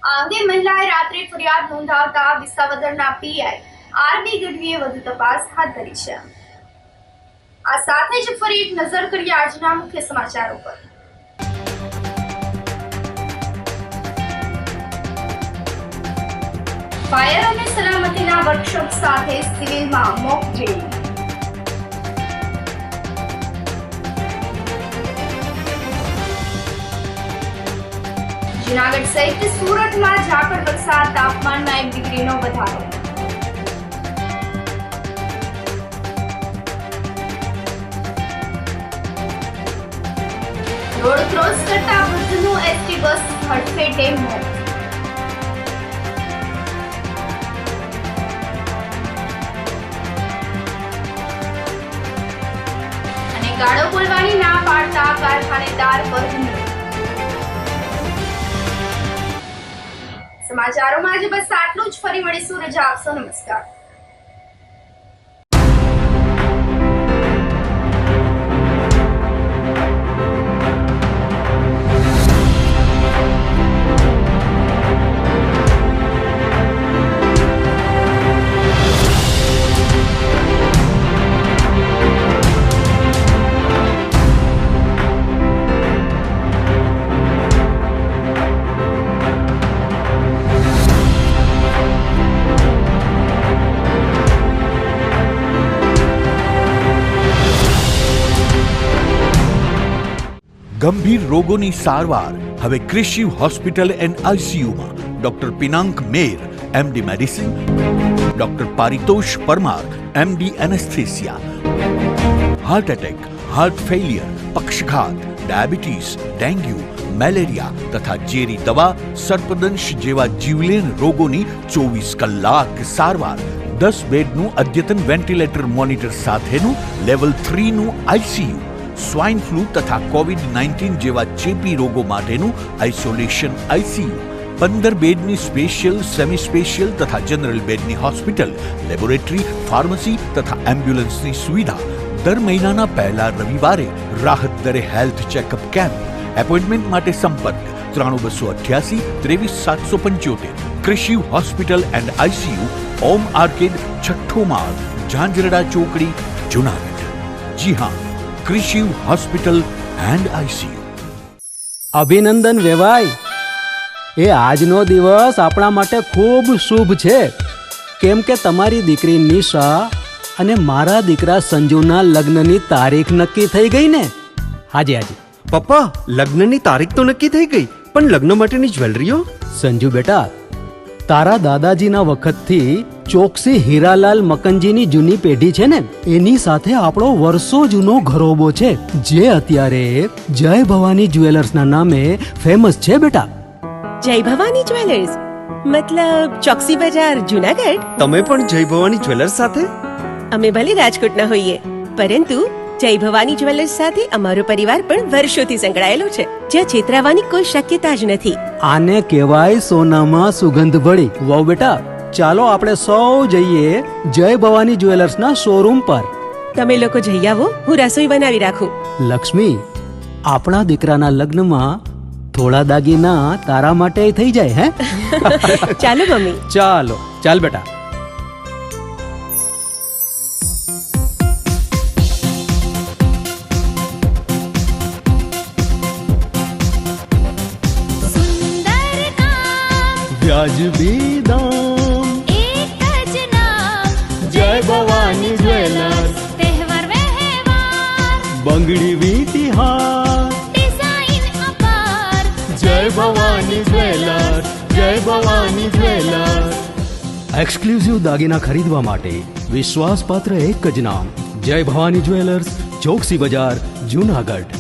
આ અંગે મહિલાએ રાત્રે ફરિયાદ નોંધાવતા વિસાવદરના પીઆઈ આરબી ગઢવીએ વધુ તપાસ હાથ ધરી છે. આ સાથે જ ફરી એક નજર કરીએ આજના મુખ્ય સમાચારો પર. ફાયર અને સલામતીના વર્કશોપ સાથે સિવિલમાં મોક ડ્રીલ. જૂનાગઢ સહિત સુરતમાં ઝાકળ વરસાદ, તાપમાનમાં 1 ડિગ્રીનો વધારો. રોડ ક્રોસ કરતા વૃદ્ધનું એસટી બસ હડફેટે મોત. અને ગાળો બોલવાની ના પાડતા કારખાનેદાર પર હુમલો. સમાચારોમાં આજે બસ આટલું જ. ફરી મળીશું. રજા આપશો. નમસ્કાર. ગંભીર રોગોની સારવાર હવે કૃષિ હોસ્પિટલ એન્ડ આઈસીયુમાં doctor Pinank Mer MD medicine, doctor Paritosh Parmar MD anaesthesia, heart attack, heart failure, પક્ષઘાત, ડાયાબિટીસ, ડેન્ગ્યુ, મેલેરિયા તથા ઝેરી દવા, સર્પદંશ જેવા જીવલેણ રોગોની 24 કલાક સારવાર. 10 બેડનું અદ્યતન વેન્ટિલેટર મોનિટર સાથેનું લેવલ 3નું આઈસીયુ, સ્વાઇન ફ્લૂ તથા કોવિડ-19 જેવા ચેપી રોગો માટેનું આઇસોલેશન આઈસીયુ, 15 બેડની સ્પેશિયલ, સેમી સ્પેશિયલ તથા જનરલ બેડની હોસ્પિટલ, લેબોરેટરી, ફાર્મસી તથા એમ્બ્યુલન્સની સુવિધા. દર મહિનાના પહેલા રવિવારે રાહત દરે હેલ્થ ચેકઅપ કેમ્પ. એપોઇન્ટમેન્ટ માટે સંપર્ક 9288 23775. કૃષિ hospital and ICU, Om arcade, છઠ્ઠો માળ, ઝાંઝરડા ચોકડી, જૂનાગઢ. જી હા, કૃષિ હોસ્પિટલ એન્ડ આઈસીયુ. અભિનંદન વેવાય. એ આજનો દિવસ આપણા માટે ખૂબ શુભ છે, કેમ કે તમારી દીકરી નિશા અને મારા દીકરા સંજુના લગ્નની તારીખ નક્કી થઈ ગઈ ને. હાજી હાજી પપ્પા, લગ્નની તારીખ તો નક્કી થઈ ગઈ, પણ લગ્ન માટેની જ્વેલરીઓ? સંજુ બેટા, તારા દાદાજીના વખતથી ચોકસી હીરાલાલ મકનજીની જૂની પેઢી છે ને, એની સાથે આપણો વર્ષો જૂનો ઘરોબો છે, જે અત્યારે જય ભવાની જ્વેલર્સના નામે ફેમસ છે બેટા. જય ભવાની જ્વેલર્સ મતલબ ચોકસી બજાર, જૂનાગઢ? તમે પણ જય ભવાની જ્વેલર્સ સાથે? અમે ભલે રાજકોટના હોઈએ, પરંતુ જય ભવાની જ્વેલર્સ સાથે અમારો પરિવાર પણ વર્ષોથી સંકળાયેલો છે, જ્યાં છેતરાવાની કોઈ શક્યતા જ નથી. આને કહેવાય સોનામાં સુગંધ ભળી. વાવ બેટા, ચાલો આપણે સૌ જઈએ જય ભવાની જ્વેલર્સના શોરૂમ પર. તમે લોકો જઈ આવો, હું રસોઈ બનાવી રાખું. લક્ષ્મી, આપણા દીકરાના લગ્નમાં થોડા દાગીના તારા માટે થઈ જાય. હે ચાલો મમ્મી. ચાલો ચાલ બેટા. વ્યાજબી દામ, એક જ નામ, જય ભવાની જ્વેલર્સ. તહેવાર વ્યવહાર, બંગડી વીટી હાર, ડિઝાઇન અપાર, જય ભવાની જ્વેલર્સ, જય ભવાની જ્વેલર્સ. એક્સક્લુઝિવ દાગીના ખરીદવા માટે વિશ્વાસપાત્ર એક જ નામ, જય ભવાની જ્વેલર્સ, ચોકસી બજાર, જૂનાગઢ.